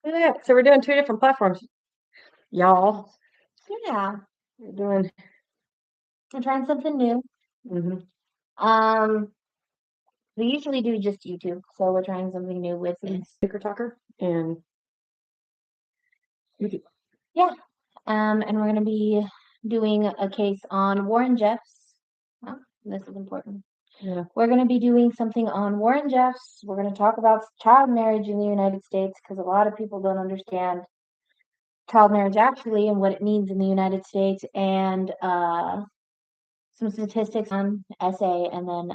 Look at that. So we're doing 2 different platforms, y'all. Yeah, We're doing I'm trying something new. mhm. We usually do just YouTube, so we're trying something new with this. Ticker Talker and YouTube. Yeah. And we're gonna be doing a case on Warren Jeffs. Oh, this is important. Yeah. We're gonna be doing something on Warren Jeffs. We're gonna talk about child marriage in the United States because a lot of people don't understand child marriage actually and what it means in the United States, and some statistics on essay, and then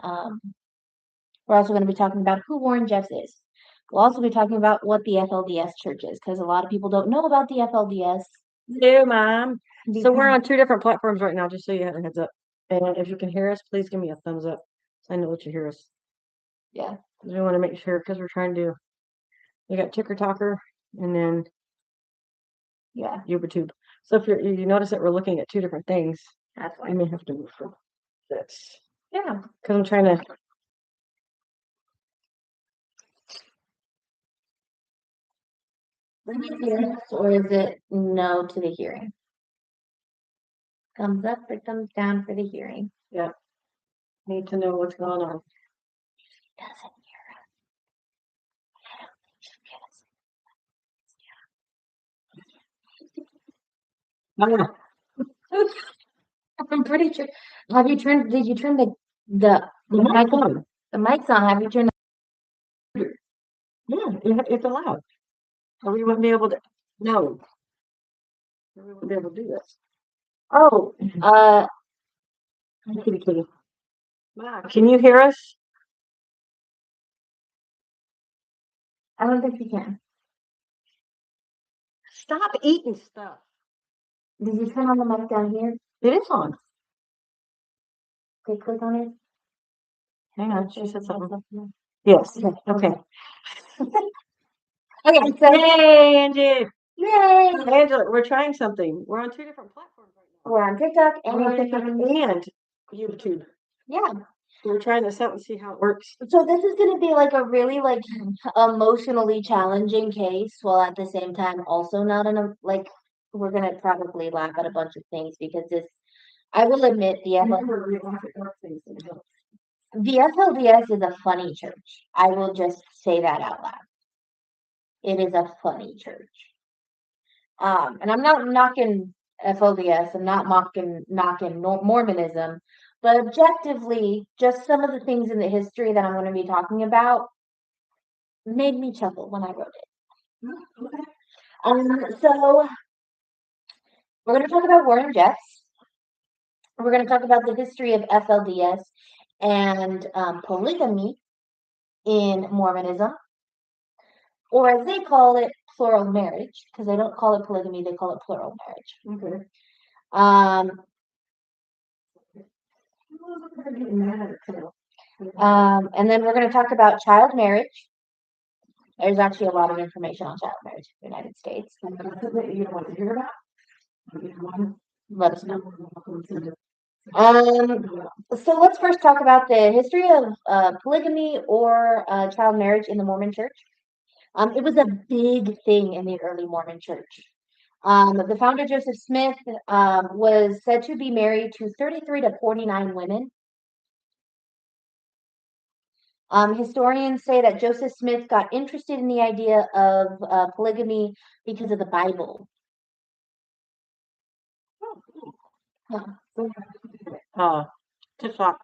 we're also going to be talking about who Warren Jeffs is. We'll also be talking about what the FLDS church is, because a lot of people don't know about the FLDS. No, Mom. So we're because- on 2 different platforms right now, just so you have a heads up. And if you can hear us, please give me a thumbs up so I know that you hear us. Yeah. 'Cause we want to make sure, because we're trying to. We got Ticker Talker and then Yeah. YouTube. So if you notice that we're looking at 2 different things, That's I why. may have to move from this Yeah. because I'm trying to. Yes, or is it no to the hearing? Thumbs up or thumbs down for the hearing? Yeah. Need to know what's going on. Doesn't hear us. I don't think she'll get us. I'm pretty sure. Did you turn the mic on? The mic's on. Have you turned Yeah, it's allowed. Or we wouldn't be able to. No. We wouldn't be able to do this. Oh, Kitty, kitty. Ma, can you hear us? I don't think you can. Stop eating stuff. Did you turn on the mic down here? It is on. Okay, click on it. Hang on, she said something. Yes. Okay. Okay, so Yay, Angie. yay! Angela, we're trying something. We're on 2 different platforms right now. We're on TikTok We're on TikTok and YouTube. yeah. We're trying this out and see how it works. So this is gonna be like a really like emotionally challenging case, while at the same time also not in a like we're gonna probably laugh at a bunch of things because this. I will admit the FLDS is a funny church. I will just say that out loud. It is a funny church. And I'm not knocking FLDS. I'm not knocking Mormonism, but objectively, just some of the things in the history that I'm going to be talking about made me chuckle when I wrote it. So we're going to talk about Warren Jeffs. We're going to talk about the history of FLDS and polygamy in Mormonism, or as they call it, plural marriage, because they don't call it polygamy, they call it plural marriage. Okay. And then we're going to talk about child marriage. There's actually a lot of information on child marriage in the United States. You don't want to hear about? Let us know. So let's first talk about the history of polygamy or child marriage in the Mormon Church. It was a big thing in the early Mormon Church. The founder, Joseph Smith, was said to be married to 33 to 49 women. Historians say that Joseph Smith got interested in the idea of polygamy because of the Bible. TikTok.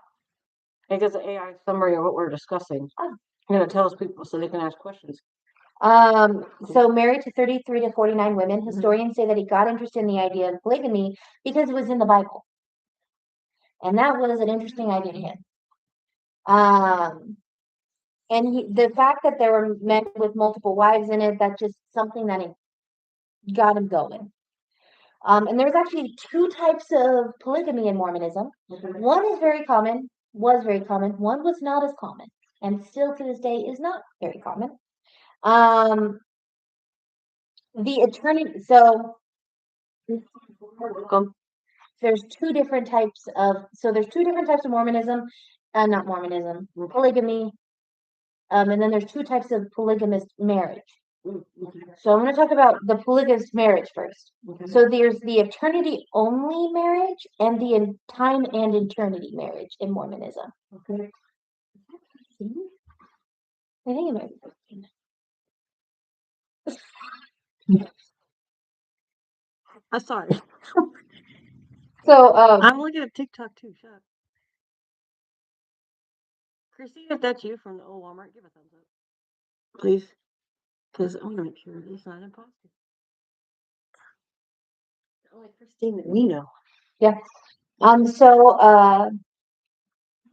It gives an AI summary of what we're discussing. And it tells people so they can ask questions. So married to 33 to 49 women, historians say that he got interested in the idea of polygamy because it was in the Bible. And that was an interesting idea to him. And the fact that there were men with multiple wives in it, that's just something that got him going. And there's actually 2 types of polygamy in Mormonism. One is very common, was very common. One was not as common, and still to this day is not very common. The attorney, so there's 2 different types of, Mormonism, not Mormonism, polygamy. And then there's 2 types of polygamous marriage. Okay. So I'm going to talk about the polygamous marriage first. Okay. So there's the eternity only marriage and the time and eternity marriage in Mormonism. Okay. I think it might be 15. I'm sorry. So I'm looking at TikTok too. Shut up. Christine, if that's you from the old Walmart, give a thumbs up, please, because I want to make sure it's not imposter. Only Christine that we know. yeah.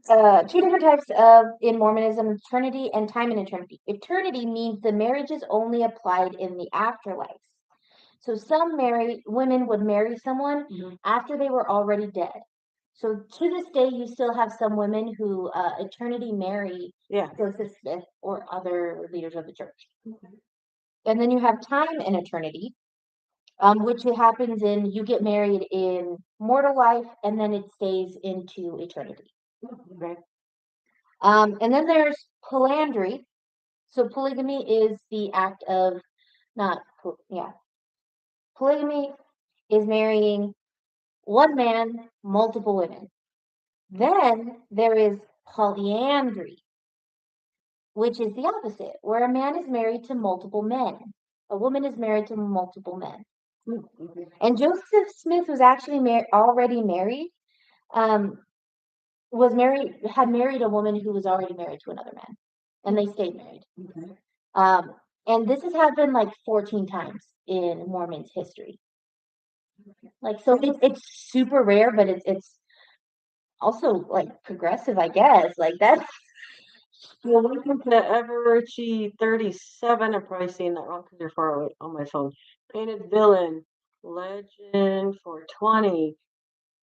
Two different types of in Mormonism: eternity and time and eternity. Eternity means the marriage is only applied in the afterlife. So some women would marry someone after they were already dead. So to this day, you still have some women who eternity marry Joseph Smith or other leaders of the church. And then you have time and eternity, which happens in you get married in mortal life and then it stays into eternity. Okay. And then there's polyandry. So polygamy is the act of polygamy is marrying one man, multiple women. Then there is polyandry, which is the opposite, where a man is married to multiple men. A woman is married to multiple men. Okay. And Joseph Smith was actually already married. Had married a woman who was already married to another man, and they stayed married. Okay. And this has happened like 14 times in Mormon's history. Like, so it's super rare, but it's also like progressive, I guess. Like that's Well, welcome to Everchi 37. I'm probably saying that wrong because you're far away on my phone. Painted Villain, Legend 420,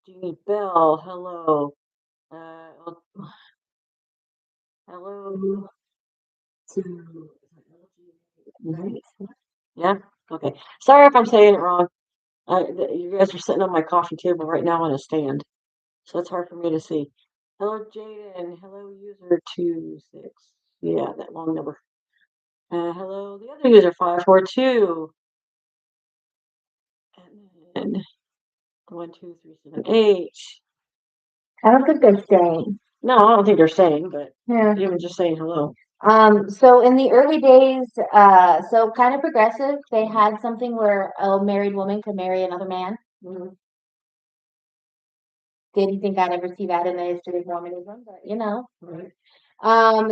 Jeannie Bell, hello. Hello to yeah, okay. Sorry if I'm saying it wrong. You guys are sitting on my coffee table right now on a stand, so it's hard for me to see. Hello, Jaden. Hello, user 26. Yeah, that long number. Hello, the other user 542. And then 12378. I don't think they're staying. No, I don't think they're saying, but Yeah. you were just saying hello. So in the early days, so kind of progressive, they had something where a married woman could marry another man. Didn't think I'd ever see that in the history of Mormonism, but you know. Right.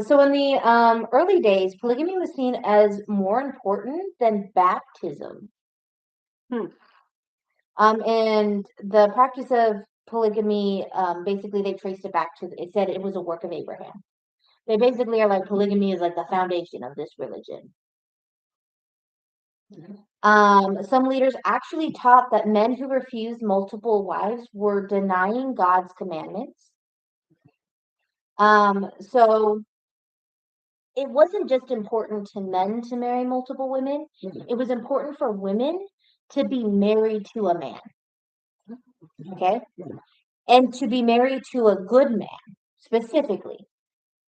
So in the early days, polygamy was seen as more important than baptism. And the practice of polygamy, basically they traced it back to, it said it was a work of Abraham. They basically are like, polygamy is like the foundation of this religion. Some leaders actually taught that men who refused multiple wives were denying God's commandments. So it wasn't just important to men to marry multiple women. It was important for women to be married to a man. Okay? And to be married to a good man, specifically.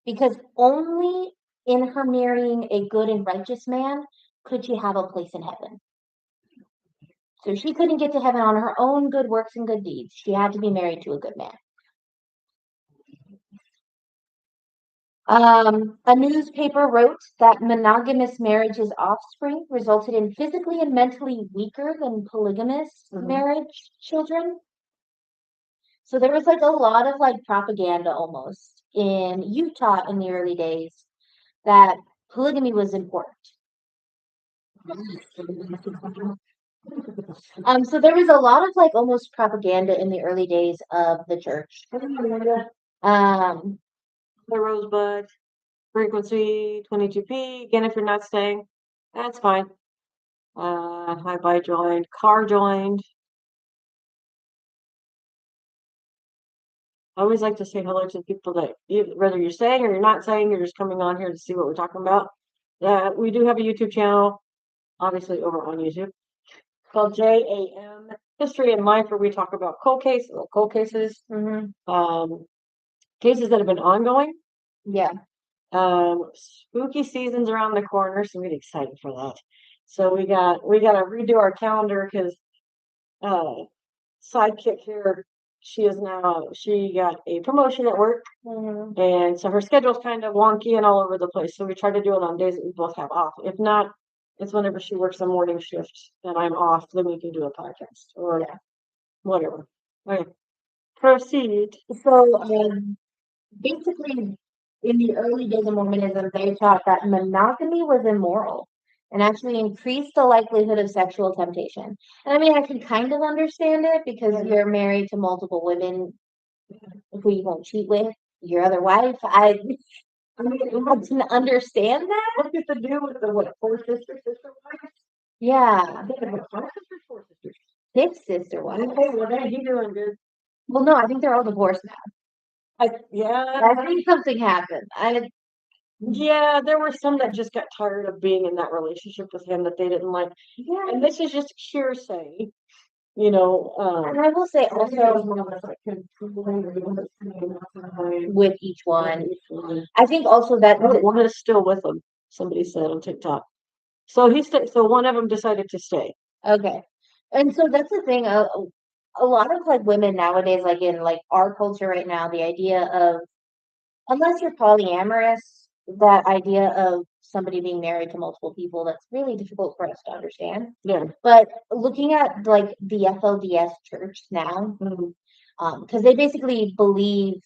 Because only in her marrying a good and righteous man could she have a place in heaven. So she couldn't get to heaven on her own good works and good deeds. She had to be married to a good man. A newspaper wrote that monogamous marriage's offspring resulted in physically and mentally weaker than polygamous marriage children. So there was like a lot of like propaganda almost in Utah in the early days that polygamy was important. So there was a lot of like almost propaganda in the early days of the church. The Rosebud, frequency 22p. Again, if you're not staying, that's fine. Hi, bye joined. Car joined. I always like to say hello to people that whether you're saying or you're not saying, you're just coming on here to see what we're talking about. Yeah, we do have a YouTube channel, obviously over on YouTube, called J.A.M. History and Life, where we talk about cold cases, cases that have been ongoing. Yeah. Spooky season's around the corner, so we're excited for that. So we got to redo our calendar because sidekick here, she got a promotion at work, and so her schedule's kind of wonky and all over the place. So we try to do it on days that we both have off. If not, it's whenever she works a morning shift and I'm off, then we can do a podcast or whatever. Okay, proceed. So, basically, in the early days of Mormonism, they taught that monogamy was immoral and actually increased the likelihood of sexual temptation. And I mean, I can kind of understand it because you're married to multiple women who you won't cheat with, your other wife. I can understand that. What's it to do with the four sister wives? Yeah. Five sisters, four sisters. 6 sister wives. Okay, well, then he doing good. Well, no, I think they're all divorced now. I think something happened. Yeah, there were some that just got tired of being in that relationship with him that they didn't like. Yeah. And this is just hearsay, you know. And I will say also with each one, I think also that one is still with him. Somebody said on TikTok. So so one of them decided to stay. Okay, and so that's the thing. A lot of like women nowadays, like in like our culture right now, the idea of unless you're polyamorous, that idea of somebody being married to multiple people, that's really difficult for us to understand. Yeah. But looking at like the FLDS church now, because they basically believe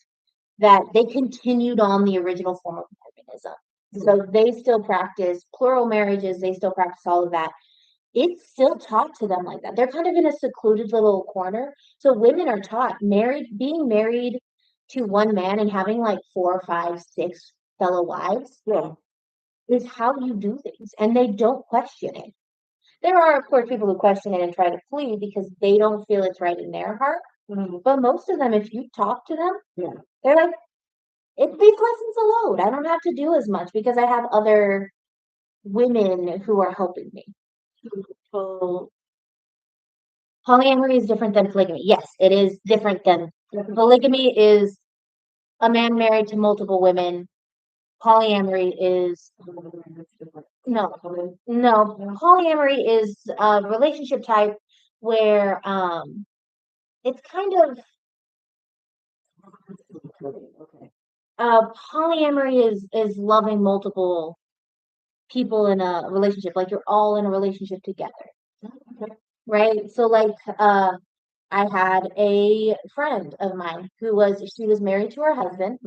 that they continued on the original form of Mormonism. So they still practice plural marriages, they still practice all of that. It's still taught to them like that. They're kind of in a secluded little corner. So women are taught being married to one man and having like 4, 5, 6 fellow wives is how you do things. And they don't question it. There are, of course, people who question it and try to flee because they don't feel it's right in their heart. But most of them, if you talk to them, they're like, these lessons a load. I don't have to do as much because I have other women who are helping me. So polyamory is different than polygamy. Yes, it is different than polygamy is a man married to multiple women. Polyamory is no. Polyamory is a relationship type where it's kind of polyamory is loving multiple people in a relationship, like you're all in a relationship together. Right? So like I had a friend of mine she was married to her husband,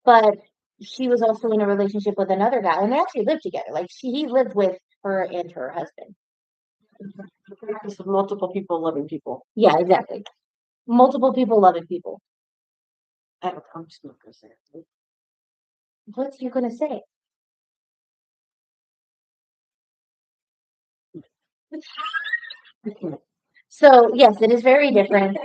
but she was also in a relationship with another guy, and they actually lived together. Like he lived with her and her husband. The practice of multiple people loving people. Yeah, exactly. Multiple people loving people. I'm just not gonna say it. What you gonna say? So yes, it is very different.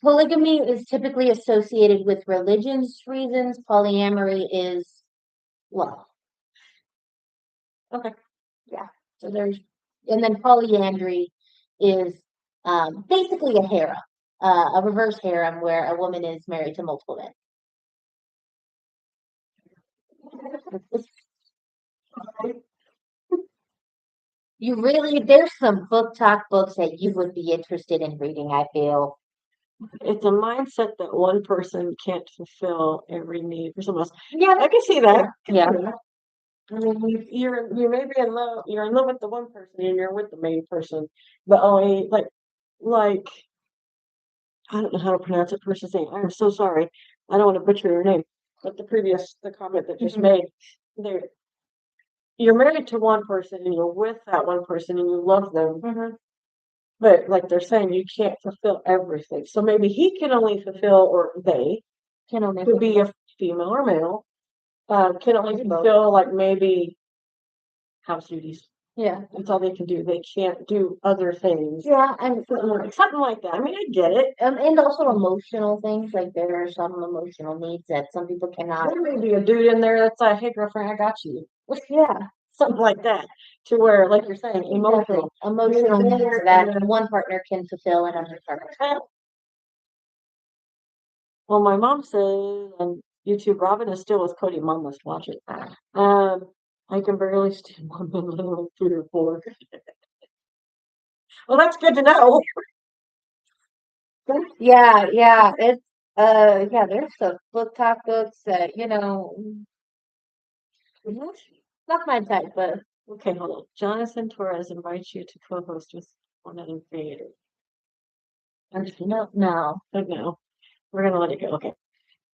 Polygamy is typically associated with religious reasons. Polyamory is love. Okay. Yeah. So and then polyandry is basically a harem, a reverse harem where a woman is married to multiple men. There's some book talk books that you would be interested in reading, I feel. It's a mindset that one person can't fulfill every need for someone else. Yeah, I can see that. Yeah. I mean, you may be in love. You're in love with the one person, and you're with the main person, but only like I don't know how to pronounce that person's name. I'm so sorry. I don't want to butcher your name. But the comment that just made there. You're married to one person, and you're with that one person, and you love them. But like they're saying, you can't fulfill everything. So maybe he can only fulfill, or they could be a female or male, can only fulfill like maybe house duties. Yeah, that's all they can do. They can't do other things. Yeah, and something like that. I mean, I get it. And also emotional things. Like there are some emotional needs that some people cannot. There may be a dude in there that's like, "Hey, girlfriend, I got you." Yeah, something like that. To where, like you're saying, emotional needs that one partner can fulfill and another partner can't. Well, my mom says, and YouTube. Robin is still with Cody. Mom must watch it. I can barely stand one minute, let alone 3 or 4. Well, that's good to know. Yeah, it's yeah, there's some book talk books that, not my type, but Okay, hold on. Jonathan Torres invites you to co-host with one other creator. no. But no, we're gonna let it go. Okay.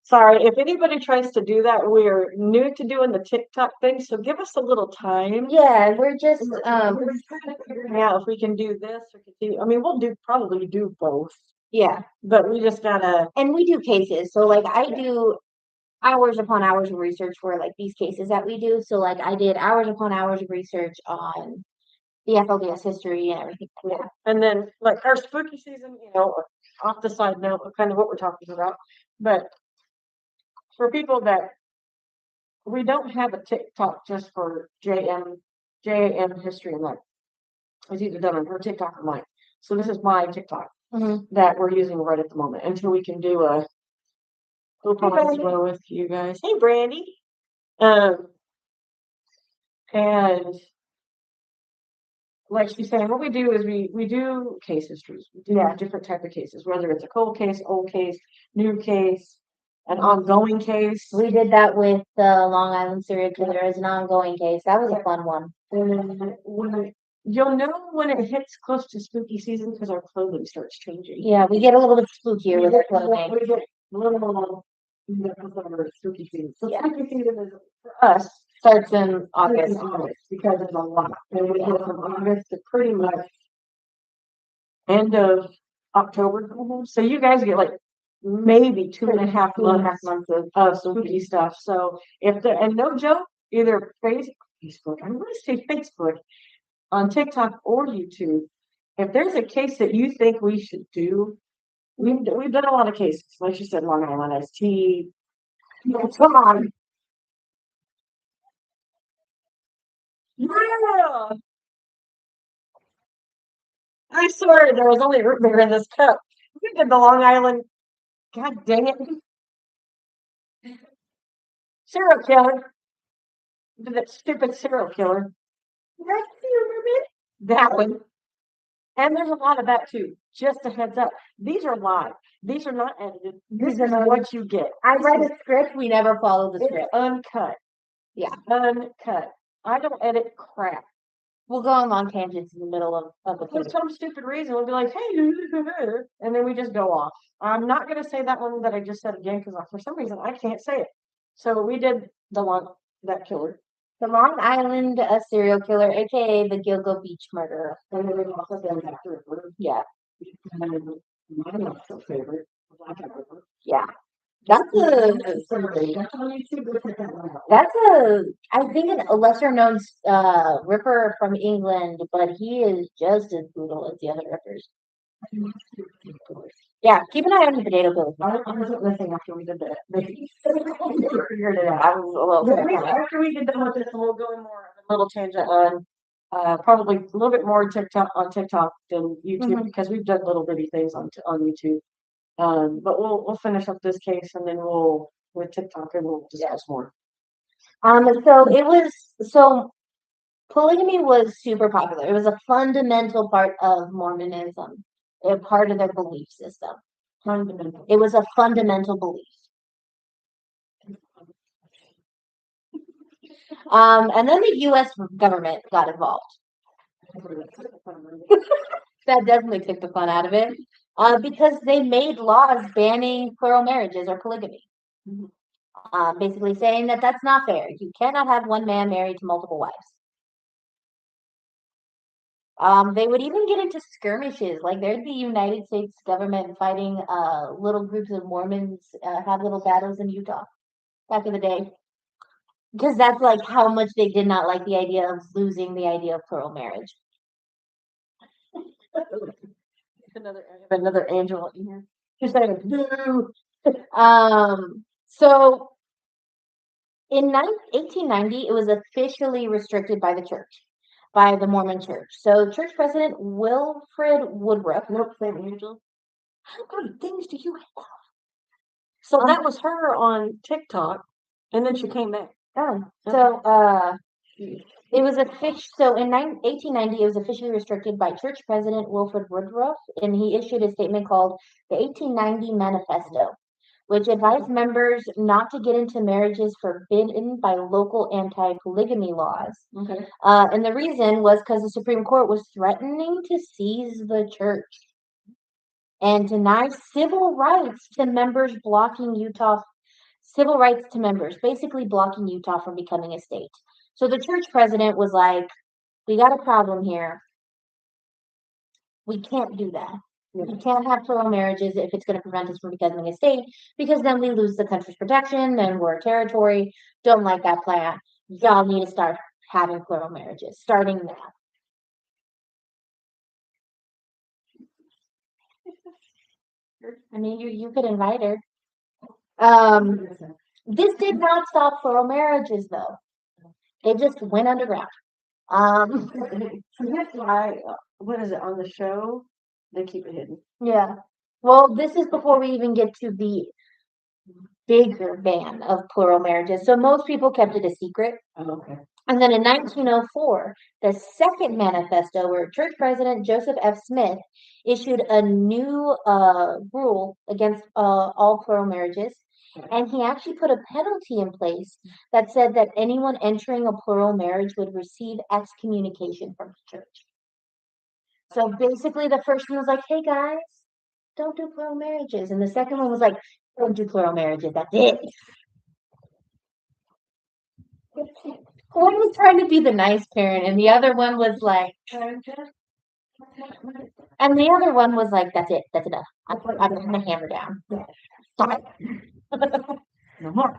Sorry, if anybody tries to do that, we're new to doing the TikTok thing, so give us a little time. Yeah, we're just We're trying to figure out if we can do this or continue. I mean, we'll probably do both, yeah, but we just gotta. and we do cases. So like I do hours upon hours of research for like these cases that we do. So like I did hours upon hours of research on the FLDS history and everything. Yeah. And then like our spooky season, off the side note of kind of what we're talking about. But for people that we don't have a TikTok just for J.A.M history and life. It's either done on her TikTok or mine. So this is my TikTok that we're using right at the moment until we can do a as well with you guys. Hey, Brandy. And like she's saying, what we do is we do case histories. We do different type of cases, whether it's a cold case, old case, new case, an ongoing case. We did that with the Long Island serial killer as an ongoing case. That was a fun one. When you'll know when it hits close to spooky season because our clothing starts changing. Yeah, we get a little bit spookier with our clothing. We get a little spooky season. So spooky season is for us starts in August because it's a lot, and we go from August to pretty much end of October. So you guys get like maybe 2.5 months of spooky stuff. So if there, and no joke, either Facebook, I'm going to say Facebook, on TikTok or YouTube, if there's a case that you think we should do, we've done a lot of cases. Like you said, Long Island ST. Come on. Yeah. I swear there was only root beer in this cup. We did the Long Island. God dang it. Serial killer. That stupid serial killer. That one. And there's a lot of that too. Just a heads up. These are live. These are not edited. This is what you get. I read a script. We never follow the script. Uncut. Yeah. Uncut. I don't edit crap. We'll go on long tangents in the middle of the For some stupid reason, we'll be like, hey, and then we just go off. I'm not going to say that one that I just said again because for some reason I can't say it. So we did that killer. The Long Island serial killer, aka the Gilgo Beach murderer. And then we also did that Ripper. Yeah. And my not so favorite, Black Ripper. Yeah. That's I think a lesser known Ripper from England, but he is just as brutal as the other Rippers. Yeah, keep an eye on the potato pills. I wasn't listening after we did that. Figured it out. I was a little after we get done with this, we'll go in more of a little tangent on probably a little bit more TikTok than YouTube because we've done little bitty things on YouTube. But we'll finish up this case and then with TikTok and we'll discuss more. So polygamy was super popular. It was a fundamental part of Mormonism, a part of their belief system. Fundamental. It was a fundamental belief. And then the U.S. government got involved. That definitely took the fun out of it. Because they made laws banning plural marriages or polygamy. Basically saying that that's not fair. You cannot have one man married to multiple wives. They would even get into skirmishes. Like there'd be United States government fighting little groups of Mormons, have little battles in Utah back in the day. Because that's like how much they did not like the idea of losing the idea of plural marriage. Another angel in here. Just saying, boo. So in 1890, it was officially restricted by the church, by the Mormon Church. So church president Wilfred Woodruff. Nope, same angel. How many things do you have? So that was her on TikTok, and then she came back. So it was so in 1890 it was officially restricted by Church President Wilford Woodruff, and he issued a statement called the 1890 Manifesto, which advised members not to get into marriages forbidden by local anti-polygamy laws. Okay. And the reason was because the Supreme Court was threatening to seize the church and deny civil rights to members, basically blocking Utah from becoming a state. So the church president was like, we got a problem here. We can't do that. We can't have plural marriages if it's going to prevent us from becoming a state, because then we lose the country's protection and we're a territory. Don't like that plan. Y'all need to start having plural marriages, starting now. I mean, you could invite her. This did not stop plural marriages, though. It just went underground. So that's why, what is it, on the show, they keep it hidden. Yeah. Well, this is before we even get to the bigger ban of plural marriages. So most people kept it a secret. Oh, okay. And then in 1904, the second manifesto, where Church President Joseph F. Smith issued a new rule against all plural marriages. And he actually put a penalty in place that said that anyone entering a plural marriage would receive excommunication from the church. So basically, the first one was like, hey guys, don't do plural marriages. And the second one was like, don't do plural marriages. That's it. One was trying to be the nice parent, and the other one was like, and the other one was like, that's it. That's enough. I'm putting the hammer down. Stop it. No more.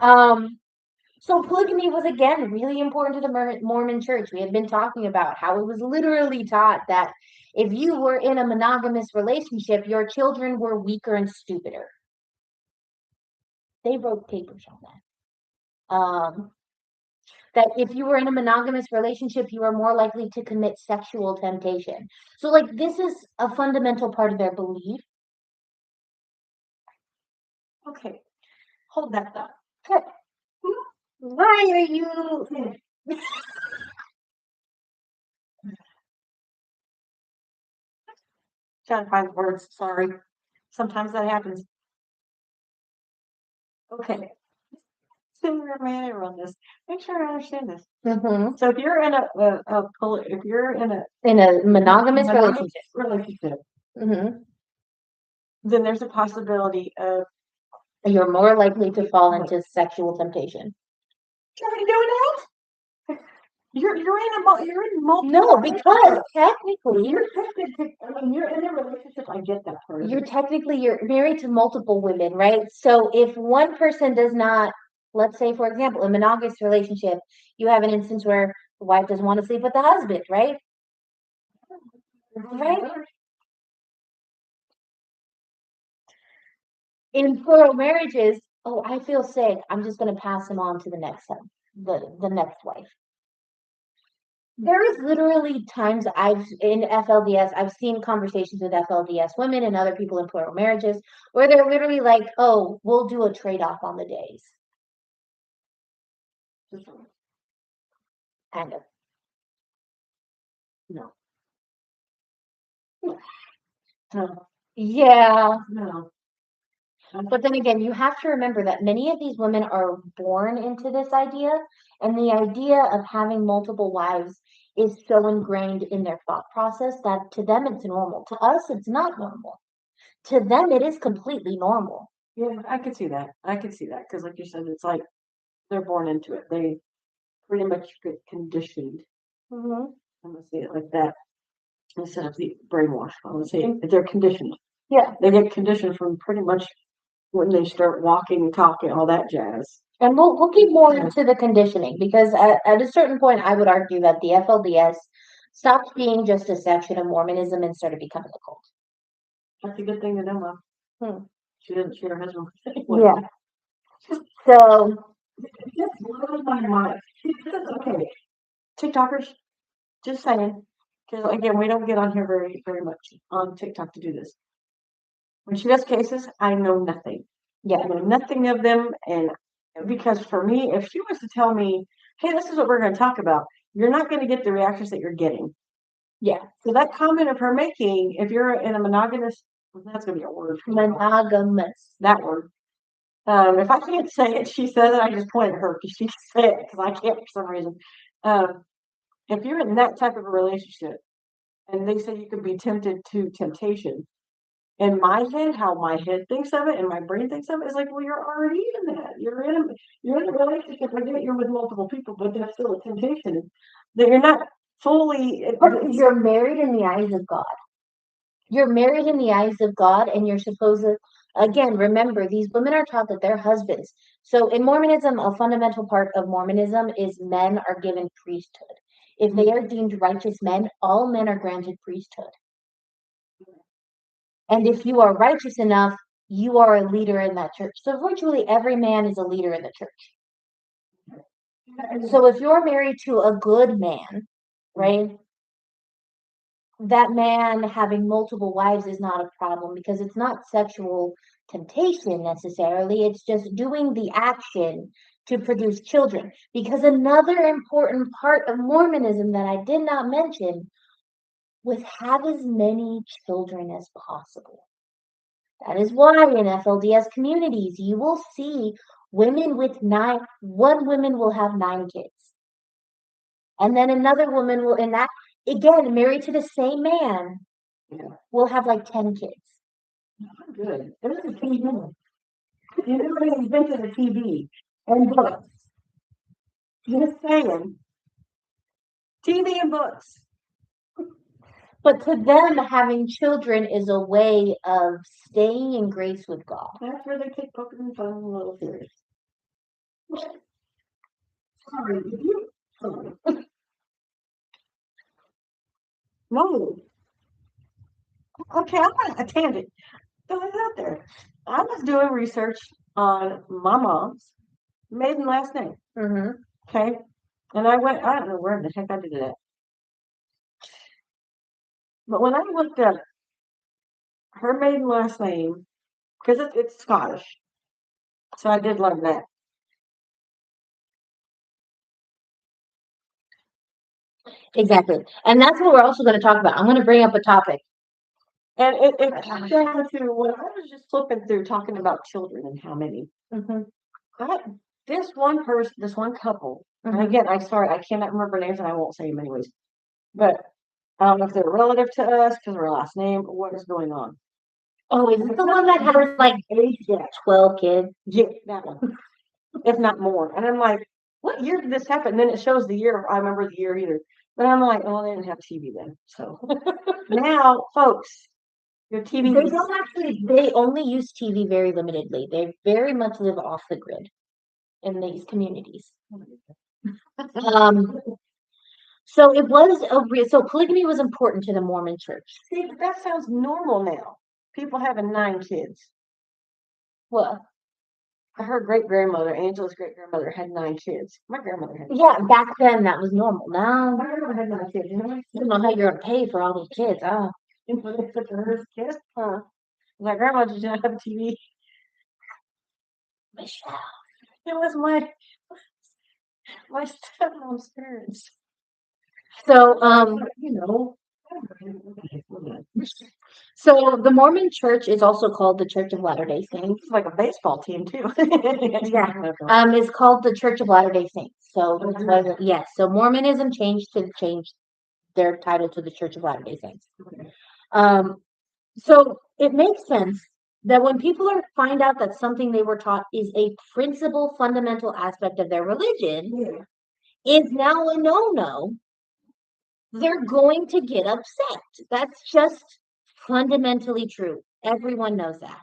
So polygamy was again really important to the Mormon church. We had been talking about how it was literally taught that if you were in a monogamous relationship, your children were weaker and stupider. They wrote papers on that. That if you were in a monogamous relationship, you are more likely to commit sexual temptation. So, like, this is a fundamental part of their belief. Okay, hold that thought. Okay. Why are you? Trying to find words, sorry. Sometimes that happens. Okay. So we're on this. Make sure I understand this. Mm-hmm. So if you're in a monogamous relationship, mm-hmm. then there's a possibility of you're more likely to fall into sexual temptation. You're doing that? You're in multiple. No, because technically you're in a relationship. I get that part. You're married to multiple women, right? So if one person does not, let's say for example, a monogamous relationship, you have an instance where the wife doesn't want to sleep with the husband, right? Right? In plural marriages, oh, I feel sick, I'm just going to pass him on to the next one, the next wife. There is literally times in FLDS, I've seen conversations with FLDS women and other people in plural marriages where they're literally like, oh, we'll do a trade-off on the days. Kind of. No. No. Yeah. No. But then again, you have to remember that many of these women are born into this idea, and the idea of having multiple wives is so ingrained in their thought process that to them it's normal. To us, it's not normal. To them, it is completely normal. Yeah, I could see that. Because, like you said, it's like they're born into it. They pretty much get conditioned. Mm-hmm. I'm gonna say it like that instead of the brainwash. I'm gonna say they're conditioned. Yeah, they get conditioned from pretty much when they start walking and talking, all that jazz. And we'll get more into the conditioning, because at a certain point, I would argue that the FLDS stopped being just a section of Mormonism and started becoming a cult. That's a good thing to know, Mom. She doesn't share her husband. Yeah. So. Just blows my mind. Okay. TikTokers, just saying, because again, we don't get on here very, very much on TikTok to do this. When she does cases, I know nothing. Yeah. I know nothing of them, and because for me, if she was to tell me, "Hey, this is what we're going to talk about," you're not going to get the reactions that you're getting. Yeah. So that comment of her making, if you're in a monogamous, that's going to be a word. Monogamous. That word. If I can't say it, she says it. I just point at her because she can say it because I can't for some reason. If you're in that type of a relationship, and they say you could be tempted to temptation, in my head, how my head thinks of it and my brain thinks of it is like, well, you're already in that. You're in a relationship. I get you're with multiple people, but that's still a temptation. That you're not fully. But you're married in the eyes of God. You're married in the eyes of God, and you're supposed to. Again, remember, these women are taught that they're husbands. So in Mormonism, a fundamental part of Mormonism is men are given priesthood. If they are deemed righteous men, all men are granted priesthood. And if you are righteous enough, you are a leader in that church. So virtually every man is a leader in the church. So if you're married to a good man, right, that man having multiple wives is not a problem because it's not sexual temptation necessarily. It's just doing the action to produce children. Because another important part of Mormonism that I did not mention was have as many children as possible. That is why in FLDS communities, you will see women with one woman will have 9 kids. And then another woman will, and that, again, married to the same man, will have like 10 kids. Good. It was a TV. You know, they invented a TV and books. Just saying. TV and books. But to them, having children is a way of staying in grace with God. That's where they take poking fun and little serious. Sorry, did you? Sorry. No. Okay, I'm on a tangent. Throw it out there. I was doing research on my mom's maiden last name. Mm-hmm. Okay. And I don't know where the heck I did that. But when I looked up her maiden last name, because it's Scottish. So I did learn that. Exactly. And that's what we're also going to talk about. I'm going to bring up a topic. And it comes down to when I was just flipping through talking about children and how many. Mm-hmm. This one person, this one couple, Mm-hmm. and again, I cannot remember names and I won't say them anyways. But I don't know if they're relative to us because of our last name or what is going on. Oh, is it the one that has like 12 kids? Yeah, that one. If not more. And I'm like, what year did this happen? And then it shows the year. I remember the year either. But I'm like, oh, they didn't have TV then. So now, folks, your TV. They don't actually, they only use TV very limitedly. They very much live off the grid in these communities. So it was so polygamy was important to the Mormon church. See, but that sounds normal now. People having 9 kids. Well, her great grandmother, Angela's great grandmother, had 9 kids. My grandmother had. Yeah, back then that was normal. Now My grandmother had 9 kids. You know, I don't know how you're gonna pay for all these kids. Oh, her kids. My grandma did not have a TV. Michelle. It was my stepmom's parents. So you know. So the Mormon church is also called the Church of Latter-day Saints. It's like a baseball team too. Yeah. It's called the Church of Latter-day Saints. So yes, so Mormonism changed their title to the Church of Latter-day Saints. So it makes sense that when people find out that something they were taught is a principal fundamental aspect of their religion is now a no-no, they're going to get upset. That's just fundamentally true. Everyone knows that.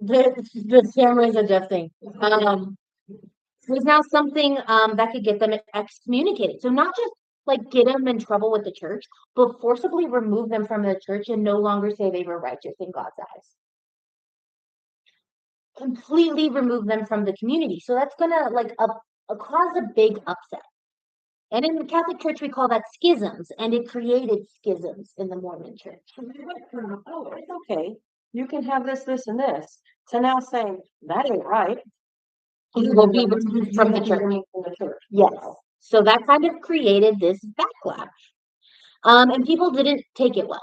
The cameras adjusting. Was now something that could get them excommunicated. So not just like get them in trouble with the church, but forcibly remove them from the church and no longer say they were righteous in God's eyes. Completely remove them from the community. So that's gonna cause a big upset. And in the Catholic Church, we call that schisms, and it created schisms in the Mormon Church. Oh, it's okay. you can have this, this, and this. To now saying that ain't right. He will be removed from the church. Yes. So that kind of created this backlash. And people didn't take it well.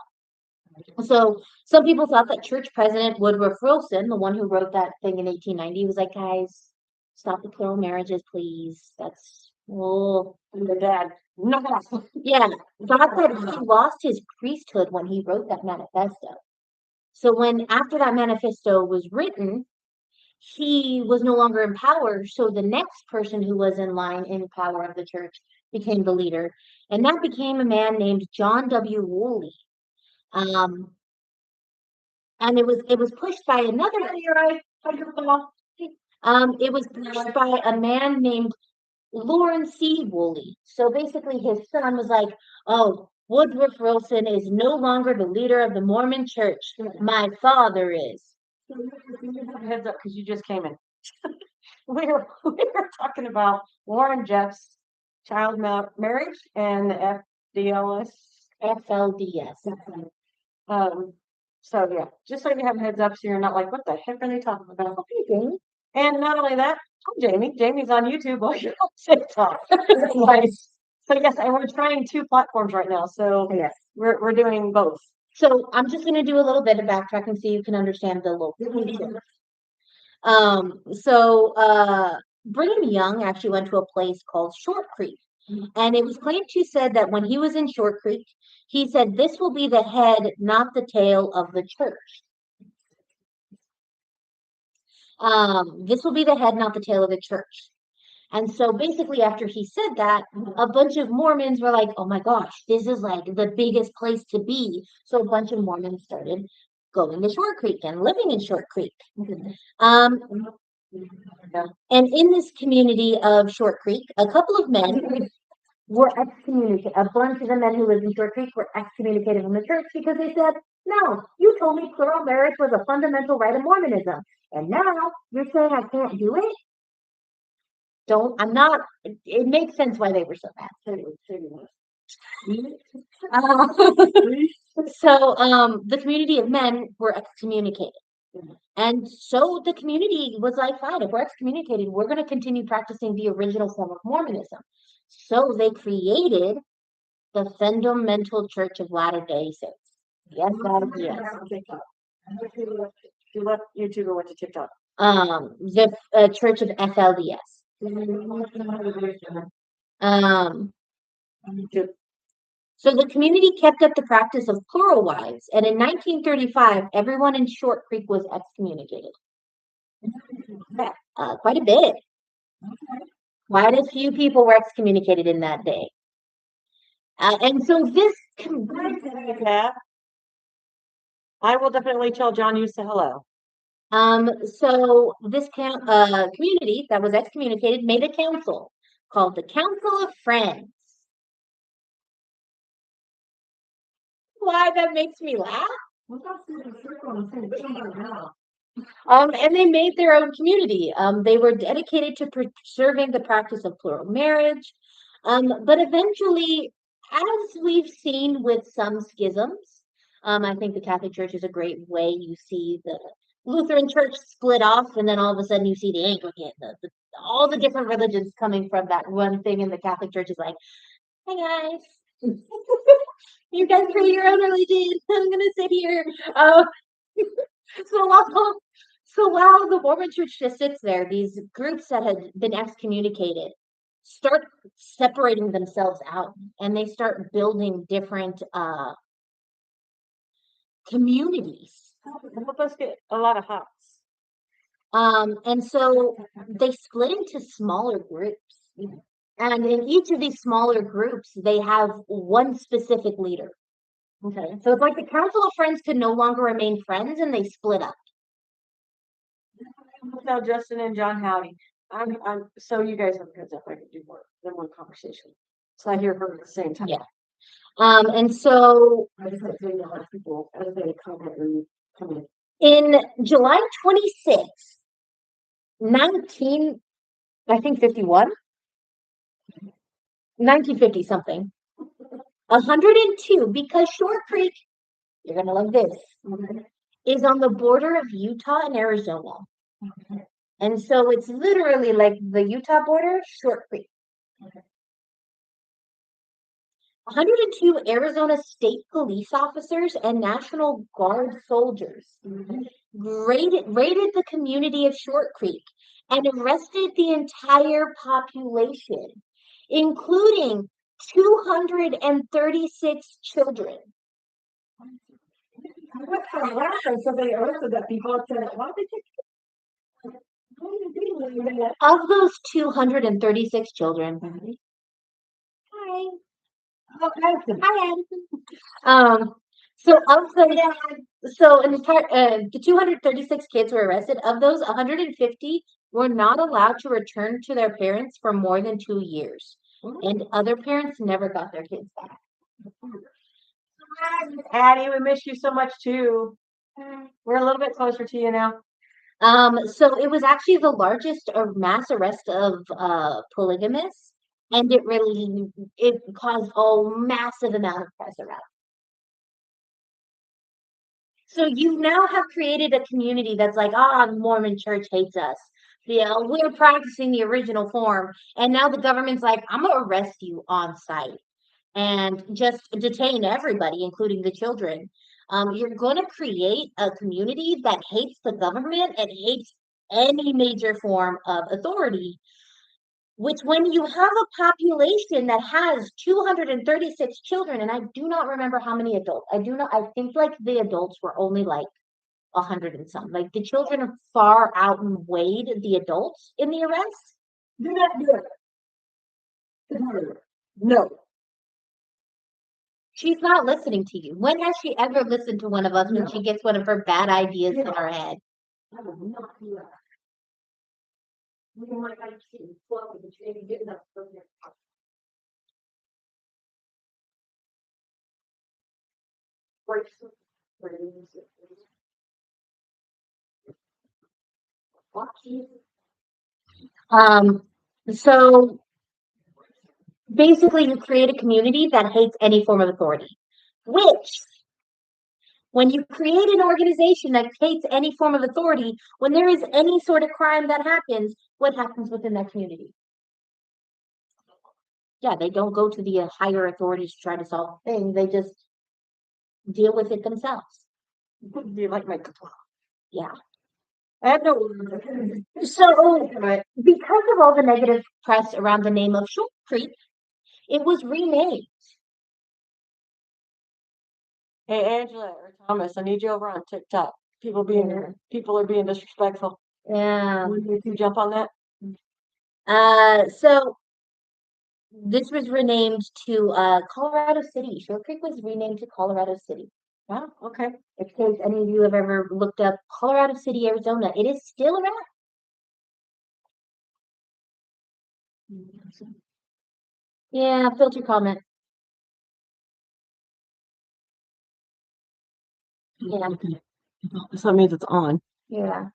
So some people thought that church president Woodrow Wilson, the one who wrote that thing in 1890, was like, guys, stop the plural marriages, please. That's, oh, Your dad, no, yeah. Thought that he lost his priesthood when he wrote that manifesto. So when after that manifesto was written, he was no longer in power. So the next person who was in line in power of the church became the leader, and that became a man named John W. Woolley. Um, and it was pushed by another. It was pushed by a man named Lawrence C. Woolley. So basically, his son was like, "Oh, Woodruff Wilson is no longer the leader of the Mormon Church. My father is." Heads up, because you just came in. we were talking about Warren Jeff's child marriage and the FDLS. FLDS. So yeah, just so you have heads up, so you're not like, what the heck are they talking about? Okay. And not only that, I'm Jamie. Jamie's on YouTube while you're on TikTok. Nice. So yes, and we're trying 2 platforms right now. So Yes. we're doing both. So I'm just going to do a little bit of backtracking so you can understand the location. Brigham Young actually went to a place called Short Creek. And it was claimed to said that when he was in Short Creek, he said, "This will be the head, not the tail of the church." This will be the head, not the tail of the church. And so basically, after he said that, a bunch of Mormons were like, "Oh my gosh, this is like the biggest place to be." So a bunch of Mormons started going to Short Creek and living in Short Creek. Um, and in this community of Short Creek, a couple of men were excommunicated. A bunch of the men who lived in Short Creek were excommunicated from the church because they said, "No, you told me plural marriage was a fundamental right of Mormonism. And now you're saying I can't do it?" I'm not, it makes sense why they were so mad. The community of men were excommunicated. And so the community was like, fine, if we're excommunicated, we're going to continue practicing the original form of Mormonism. So they created the Fundamental Church of Latter-day Saints. Yes, yes. You left YouTube and went to TikTok. The Church of FLDS. So the community kept up the practice of plural wives, and in 1935, everyone in Short Creek was excommunicated. Quite a bit. Quite a few people were excommunicated in that day. And so this I will definitely tell John you say hello. So this community that was excommunicated made a council called the Council of Friends. Why that makes me laugh? And they made their own community. They were dedicated to preserving the practice of plural marriage. But eventually, as we've seen with some schisms, I think the Catholic Church is a great way. You see the Lutheran Church split off, and then all of a sudden you see the Anglican, all the different religions coming from that one thing, and the Catholic Church is like, "Hey guys, you guys create your own religion. I'm gonna sit here." So while the Mormon Church just sits there, these groups that had been excommunicated start separating themselves out, and they start building different communities. Help us get a lot of hops. And so they split into smaller groups. And in each of these smaller groups, they have one specific leader. Okay. So it's like the Council of Friends could no longer remain friends, and they split up. Now, Justin and John Howdy. So you guys have heads up. I could do more than one conversation. So I hear her at the same time. Yeah. And so I just have to tell you how people as they comment and come in. In July 26th, 1951, 1950 something, 102, because Short Creek, you're gonna love this, is on the border of Utah and Arizona. Okay. And so it's literally like the Utah border, Short Creek. 102 Arizona State Police officers and National Guard soldiers raided the community of Short Creek and arrested the entire population, including 236 children. Somebody arrested that people said, why did Of those 236 children, hi, Oh, Addison. hi, Addison. So of the 236 kids were arrested. Of those, 150 were not allowed to return to their parents for more than 2 years, and other parents never got their kids back. Addie, we miss you so much too. We're a little bit closer to you now. So it was actually the largest mass arrest of polygamists, and it caused a massive amount of press around. So you now have created a community that's like, the Mormon church hates us. Yeah, we're practicing the original form. And now the government's like, I'm gonna arrest you on site and just detain everybody, including the children. You're gonna create a community that hates the government and hates any major form of authority. Which, when you have a population that has 236 children, and I do not remember how many adults. I think like the adults were only like 100 and some. Like the children far outweighed the adults in the arrest. Do not do it. No. She's not listening to you. When has she ever listened to one of us when she gets one of her bad ideas in her head? I will not do that. You might have seen flow, but you didn't get enough from your house. So basically you create a community that hates any form of authority, which when you create an organization that hates any form of authority, when there is any sort of crime that happens, what happens within that community? Yeah, they don't go to the higher authorities to try to solve the thing. They just deal with it themselves. Do you like my Yeah. I have no So because of all the negative press around the name of Short Creek, it was renamed. Hey Angela or Thomas, I need you over on TikTok. People are being disrespectful. Yeah. Will you jump on that? So this was renamed to Colorado City. Short Creek was renamed to Colorado City. Oh, okay. In case any of you have ever looked up Colorado City, Arizona, it is still around. Yeah, filter comment. Yeah. So that means it's on. Yeah.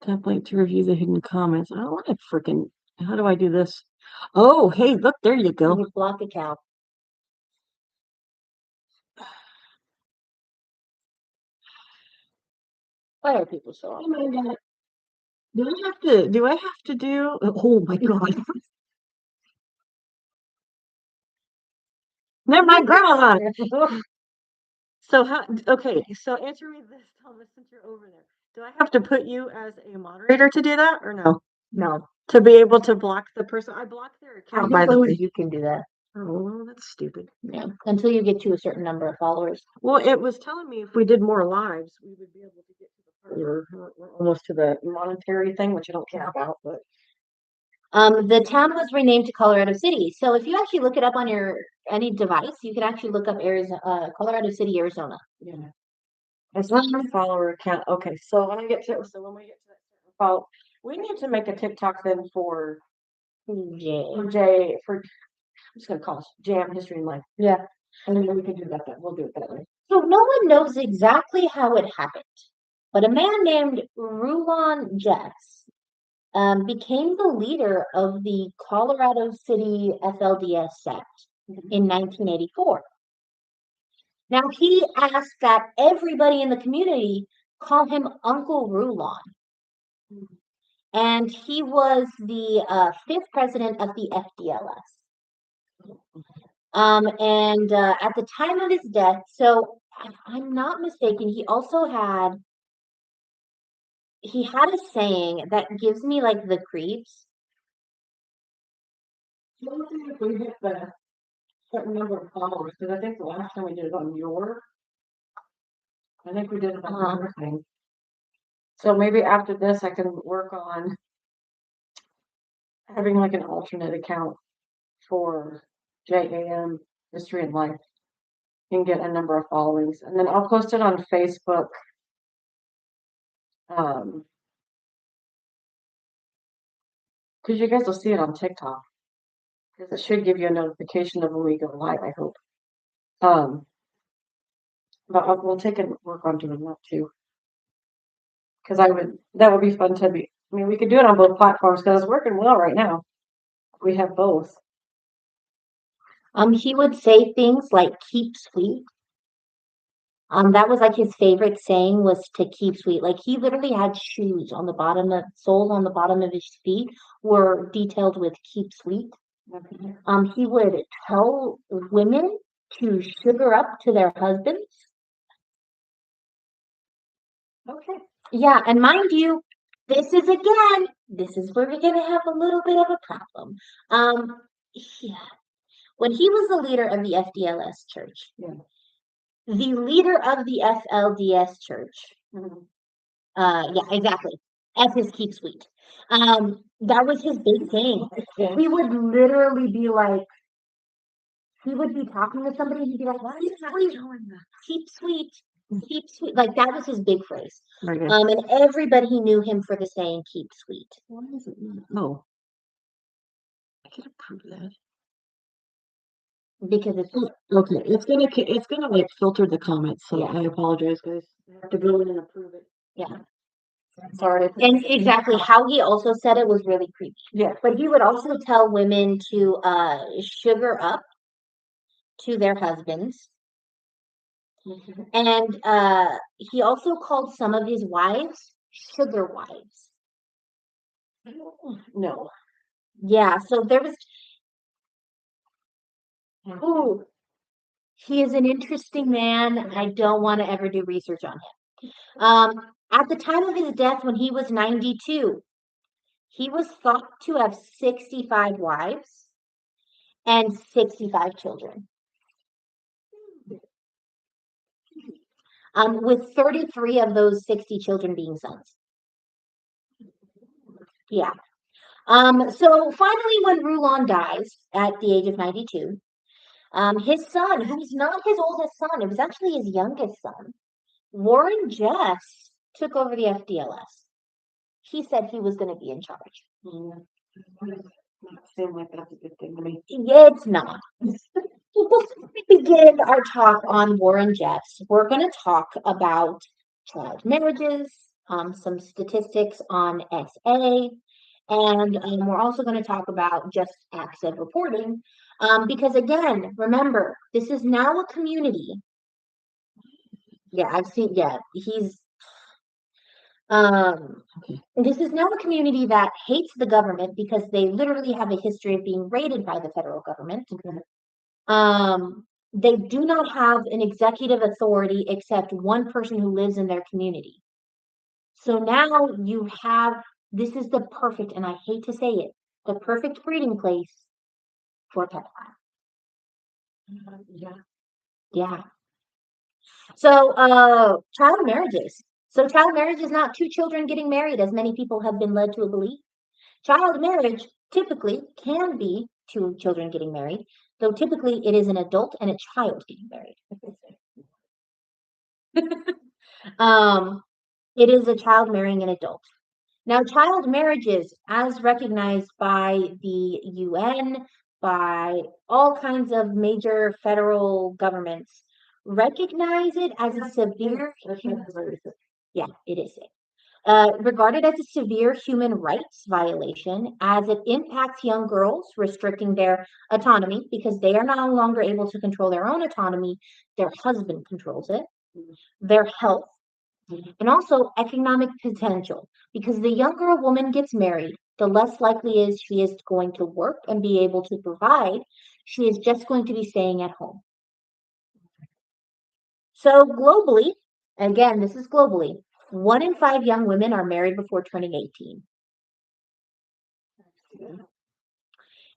Tap link to review the hidden comments. I don't want to freaking. How do I do this? Oh, hey, look, there you go. You block account. Why are people so Oh my God. Do I have to do? Oh my God. Never mind, grandma. So so answer me this, Thomas, since you're over there. Do I have to put you as a moderator to do that or no? No. To be able to block the person? I blocked their account, by the way. You can do that. Oh, well, that's stupid. Yeah. Until you get to a certain number of followers. Well, it was telling me if we did more lives, we would be able to get to the part where we're almost to the monetary thing, which I don't care about, but The town was renamed to Colorado City. So if you actually look it up on any device, you can actually look up Colorado City, Arizona. yeah. It's not my follower account. Okay, so when we get to that certain follow, we need to make a TikTok then for I'm just gonna call it J.A.M. History and Life. Yeah. And then we can do that. We'll do it that way. So no one knows exactly how it happened, but a man named Rulon Jeffs became the leader of the Colorado City FLDS sect in 1984. Now he asked that everybody in the community call him Uncle Rulon. And he was the fifth president of the FDLS. And at the time of his death, so if I'm not mistaken, he had a saying that gives me like the creeps. I don't think if we hit the certain number of followers, because I think the last time we did it on I think we did it on your thing. So maybe after this, I can work on having like an alternate account for J.A.M. History and Life and get a number of followings. And then I'll post it on Facebook. Because you guys will see it on TikTok. Because it should give you a notification of when we go live, I hope. But we'll take and work on doing that too. Because that would be fun to be. I mean, we could do it on both platforms because it's working well right now. We have both. He would say things like "keep sweet." That was like his favorite saying was to keep sweet. Like he literally had soles on the bottom of his feet were detailed with "keep sweet." He would tell women to sugar up to their husbands. Okay. Yeah, and mind you, this is where we're gonna have a little bit of a problem. Yeah. When he was the leader of the FDLS church, the leader of the FLDS church, yeah, exactly. F is keep sweet. That was his big thing. He would literally be like, he would be talking to somebody, and he'd be like, "Why are you doing that? Keep sweet, keep sweet." Like that was his big phrase. And everybody knew him for the saying "keep sweet." Why is it not? No. I can approve that. Because it's okay. It's gonna like filter the comments, so I apologize, guys. I have to go in and approve it. Yeah. Sorry. And exactly how he also said it was really creepy. Yeah. But he would also tell women to sugar up to their husbands. And he also called some of his wives sugar wives. No. Yeah, so there was he is an interesting man. I don't want to ever do research on him. At the time of his death, when he was 92, he was thought to have 65 wives and 65 children. With 33 of those 60 children being sons. Yeah. So finally, when Rulon dies at the age of 92, his son, who's not his oldest son, it was actually his youngest son, Warren Jeffs, took over the FDLS. He said he was going to be in charge. Seem like that's a good thing to me. It's not. Before we begin our talk on Warren Jeffs, we're going to talk about child marriages, some statistics on SA, and we're also going to talk about just acts of reporting. Because again, remember, this is now a community. Yeah, I've seen, he's this is now a community that hates the government because they literally have a history of being raided by the federal government. They do not have an executive authority except one person who lives in their community. So now you have, this is the perfect, and I hate to say it, the perfect breeding place for pedophile. Yeah. So, child marriages. So child marriage is not two children getting married, as many people have been led to believe. Child marriage typically can be two children getting married, though typically it is an adult and a child getting married. It is a child marrying an adult. Now, child marriages, as recognized by the UN, by all kinds of major federal governments, recognize it as a severe yeah, it is regarded as a severe human rights violation, as it impacts young girls, restricting their autonomy because they are no longer able to control their own autonomy. Their husband controls it. Their health, and also economic potential. Because the younger a woman gets married, the less likely is she is going to work and be able to provide. She is just going to be staying at home. So globally, again, this is globally, 1 in 5 young women are married before turning 18.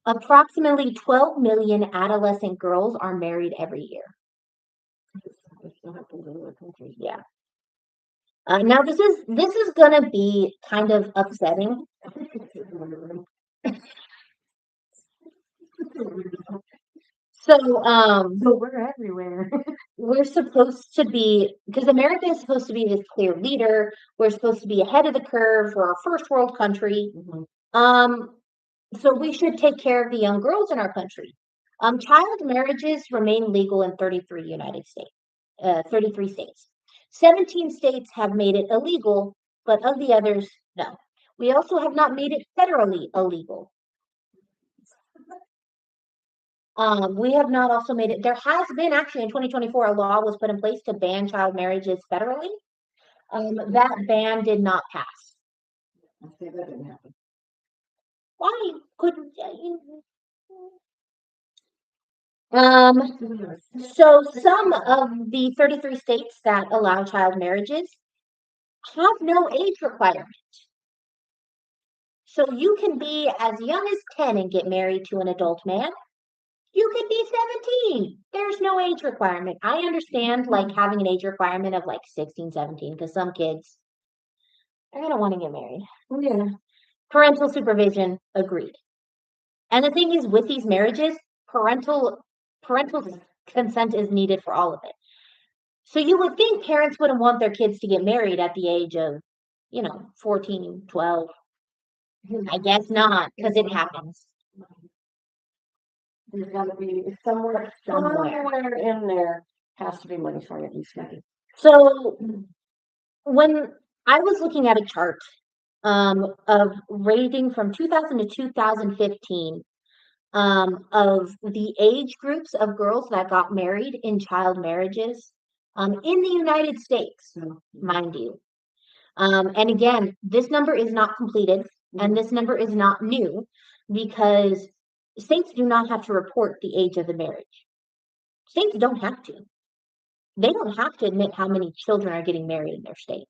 Approximately 12 million adolescent girls are married every year. Yeah. Now this is gonna be kind of upsetting. So But we're everywhere. we're supposed to be, because America is supposed to be this clear leader. We're supposed to be ahead of the curve. We're a first world country. Um, so we should take care of the young girls in our country. Child marriages remain legal in 33 states. 17 states have made it illegal, but of the others, no. We also have not made it federally illegal. We have not also made it. There has been actually in 2024 a law was put in place to ban child marriages federally. That ban did not pass. Okay, that didn't happen. Why couldn't um so some of the 33 states that allow child marriages have no age requirement. So you can be as young as 10 and get married to an adult man. You could be 17. There's no age requirement. I understand like having an age requirement of like 16, 17, because some kids are gonna want to get married. Yeah. Parental supervision, agreed. And the thing is, with these marriages, parental consent is needed for all of it. So you would think parents wouldn't want their kids to get married at the age of, 14, 12. I guess not, because it happens. There's gotta be somewhere in there has to be money for it. So when I was looking at a chart of rating from 2000 to 2015 of the age groups of girls that got married in child marriages in the United States, mind you. And again, this number is not completed and this number is not new because states do not have to report the age of the marriage. States don't have to. They don't have to admit how many children are getting married in their state.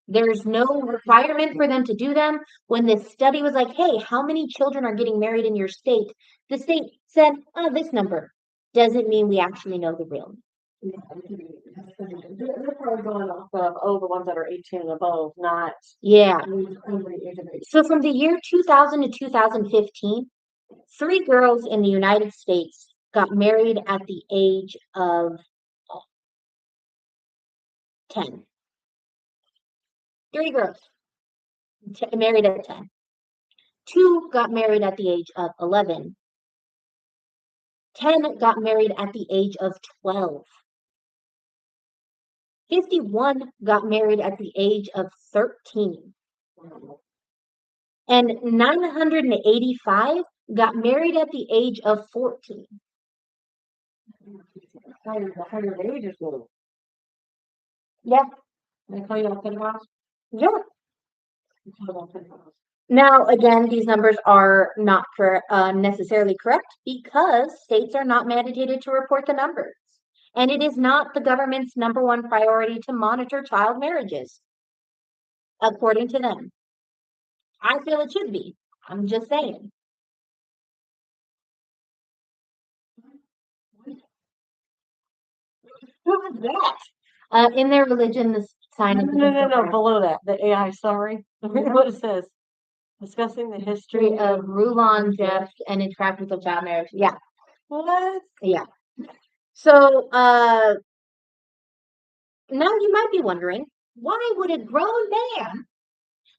There's no requirement for them to do them. When this study was like, hey, how many children are getting married in your state? The state said, oh, this number doesn't mean we actually know the real. They're probably going off of, the ones that are 18 and above, not. Yeah. Under the age of 18. So from the year 2000 to 2015, 3 girls in the United States got married at the age of 10. 3 girls married at 10. 2 got married at the age of 11. 10 got married at the age of 12. 51 got married at the age of 13. And 985 got married at the age of 14. The higher the age is low. Yeah. They call you all pedophiles? Yeah. They call you all pedophiles. Now, again, these numbers are not necessarily correct because states are not mandated to report the numbers. And it is not the government's #1 priority to monitor child marriages, according to them. I feel it should be. I'm just saying. What was that? In their religion, the sign of No, below that, the AI summary. What it says. Discussing the history of Rulon, Jeff, and interactions of child marriage. Yeah. What? Yeah. So now you might be wondering, why would a grown man?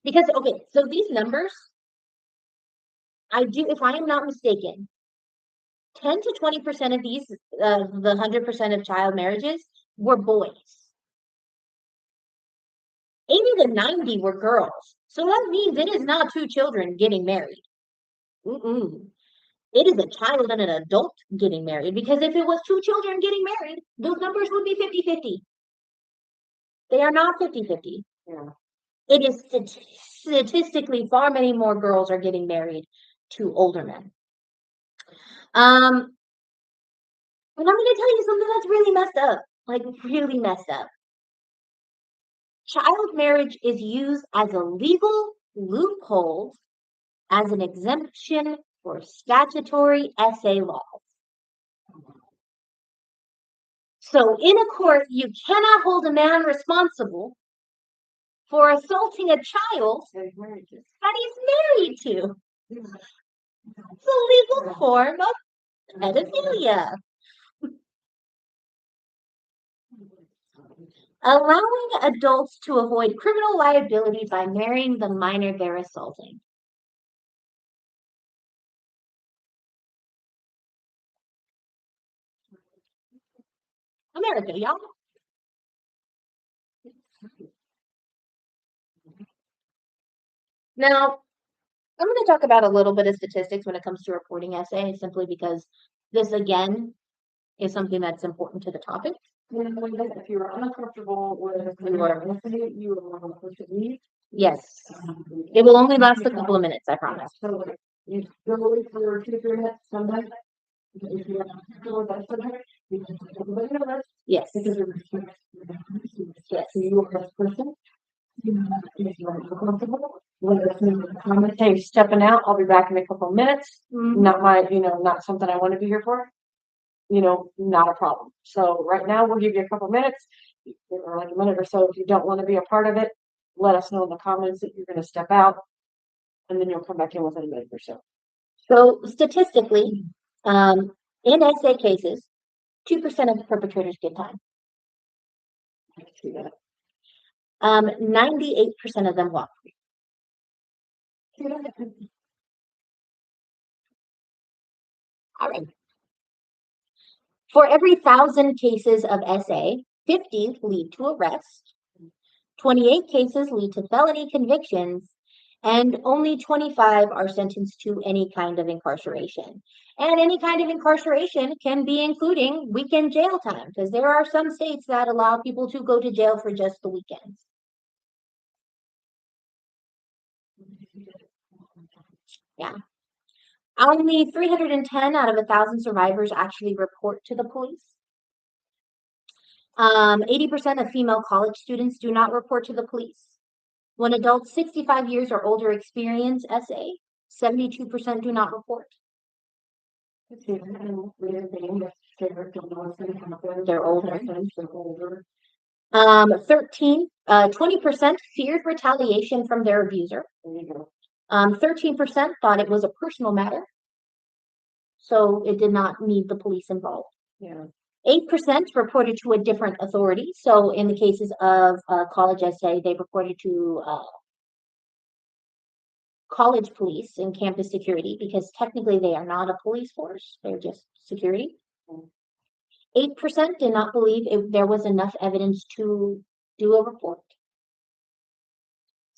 Because okay, so these numbers, if I am not mistaken, 10 to 20% of these, the 100% of child marriages were boys. 80 to 90 were girls. So that means it is not 2 children getting married. It is a child and an adult getting married, because if it was 2 children getting married, those numbers would be 50-50. They are not 50-50. Yeah. It is statistically far many more girls are getting married to older men. And I'm going to tell you something that's really messed up, like really messed up. Child marriage is used as a legal loophole as an exemption for statutory SA laws. So in a court, you cannot hold a man responsible for assaulting a child that he's married to. It's a legal form of pedophilia. Allowing adults to avoid criminal liability by marrying the minor they're assaulting. America, y'all. Now, I'm going to talk about a little bit of statistics when it comes to reporting SA, simply because this, again, is something that's important to the topic. If you are uncomfortable with your ethnicity, you are supposed to leave. Yes. It will only last a couple of minutes, I promise. So you go for 2-3 minutes sometimes. If you're uncomfortable with that subject, you can take a little bit of it. Yes. Because of respect to you as a person. If you're uncomfortable, let us know in the comments. Hey, stepping out, I'll be back in a couple of minutes. Not not something I want to be here for. Not a problem. So right now we'll give you a couple minutes, or like a minute or so. If you don't want to be a part of it, let us know in the comments that you're going to step out, and then you'll come back in within a minute or so. So statistically, in SA cases, 2% of the perpetrators get time. I can see that. 98% of them walk free. All right. For every 1,000 cases of SA, 50 lead to arrest, 28 cases lead to felony convictions, and only 25 are sentenced to any kind of incarceration. And any kind of incarceration can be including weekend jail time, because there are some states that allow people to go to jail for just the weekends. Yeah. Only 310 out of 1,000 survivors actually report to the police. 80% of female college students do not report to the police. When adults 65 years or older experience SA, 72% do not report. They're older. 20% feared retaliation from their abuser. 13% thought it was a personal matter, so it did not need the police involved. 8% reported to a different authority. So in the cases of college SA, they reported to college police and campus security, because technically they are not a police force, they're just security. 8% did not believe there was enough evidence to do a report.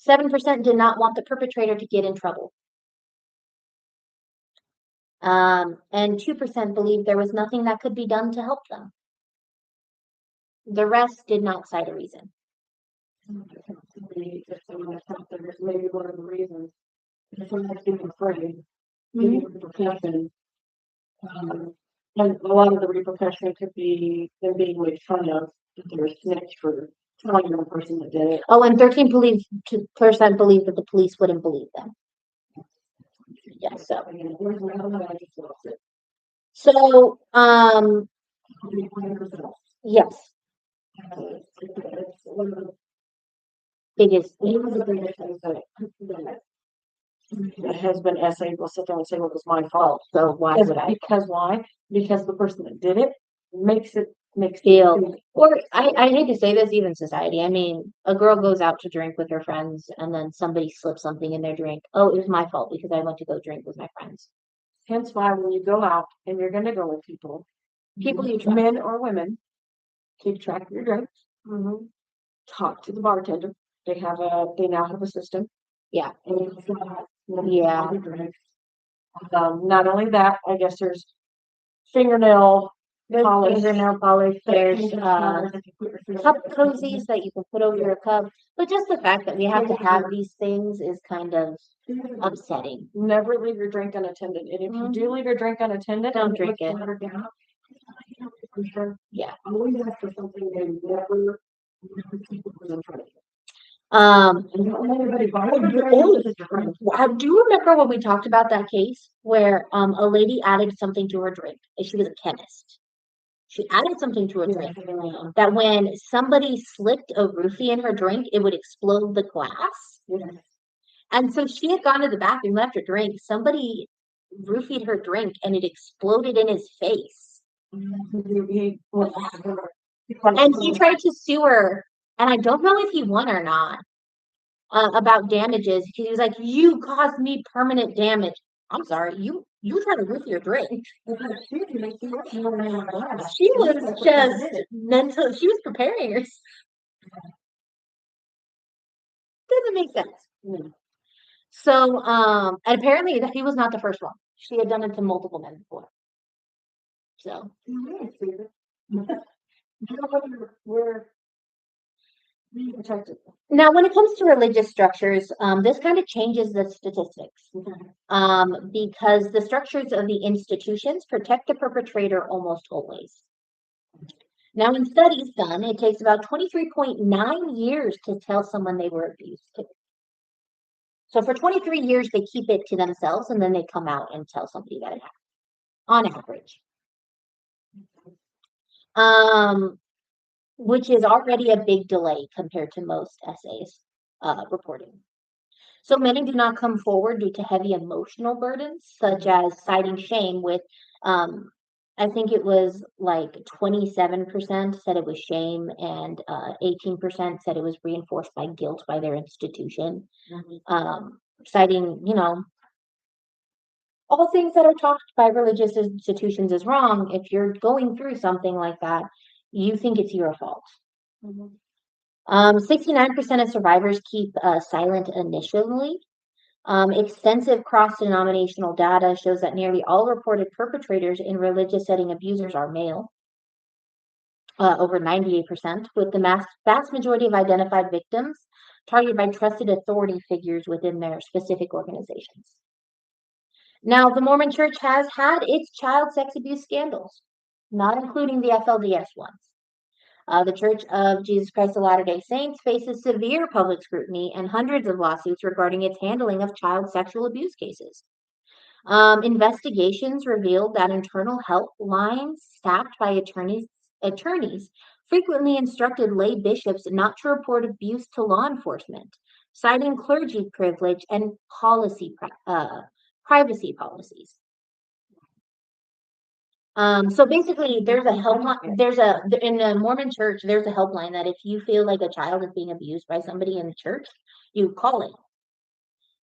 7% did not want the perpetrator to get in trouble. And 2% believed there was nothing that could be done to help them. The rest did not cite a reason. Maybe one of the reasons. Someone's getting afraid. Repercussions. And a lot of the repercussion could be them being made fun of if they're a snitch for telling the person that did it. Oh, and 13% believe that the police wouldn't believe them. Yeah, so. So, yes. Biggest. The husband essay will sit there and say, well, it was my fault. So why would I? Why? Because the person that did it makes feel. Or I hate to say this, even society. I mean, a girl goes out to drink with her friends and then somebody slips something in their drink. Oh, it was my fault because I went to go drink with my friends. Hence why when you go out and you're going to go with people you trust, men or women, keep track of your drinks. Talk to the bartender. They now have a system. Yeah. Yeah. Not only that, I guess there's fingernail There's polish. fingernail polish. There's cup cup cozies that you can put over your cup. But just the fact that we have to have these things is kind of upsetting. Never leave your drink unattended. And if you do leave your drink unattended, Don't drink it. Yeah. Always ask for something and never keep it in front of you. Do you remember when we talked about that case where a lady added something to her drink and she was a chemist? She added something to her drink that when somebody slipped a roofie in her drink, it would explode the glass. And so she had gone to the bathroom, left her drink. Somebody roofied her drink and it exploded in his face. And he tried to sue her, and I don't know if he won or not, about damages. He was like, "You caused me permanent damage." I'm sorry, you tried to roof your drink. She was just mental. She was preparing herself. Doesn't make sense. So, and apparently he was not the first one. She had done it to multiple men before. So. Now, when it comes to religious structures, this kind of changes the statistics because the structures of the institutions protect the perpetrator almost always. Now, in studies done, it takes about 23.9 years to tell someone they were abused. So for 23 years, they keep it to themselves, and then they come out and tell somebody that it happened, on average. Which is already a big delay compared to most essays reporting. So many do not come forward due to heavy emotional burdens, such as citing shame with, I think it was like 27% said it was shame and 18% said it was reinforced by guilt by their institution. Citing, all things that are taught by religious institutions is wrong. If you're going through something like that, you think it's your fault. 69% of survivors keep silent initially. Extensive cross-denominational data shows that nearly all reported perpetrators in religious setting abusers are male, over 98%, with the vast majority of identified victims targeted by trusted authority figures within their specific organizations. Now, the Mormon Church has had its child sex abuse scandals, not including the FLDS ones. The Church of Jesus Christ of Latter-day Saints faces severe public scrutiny and hundreds of lawsuits regarding its handling of child sexual abuse cases. Investigations revealed that internal help lines staffed by attorneys frequently instructed lay bishops not to report abuse to law enforcement, citing clergy privilege and privacy policies. So basically, there's a helpline. In the Mormon Church, there's a helpline that if you feel like a child is being abused by somebody in the church, you call it.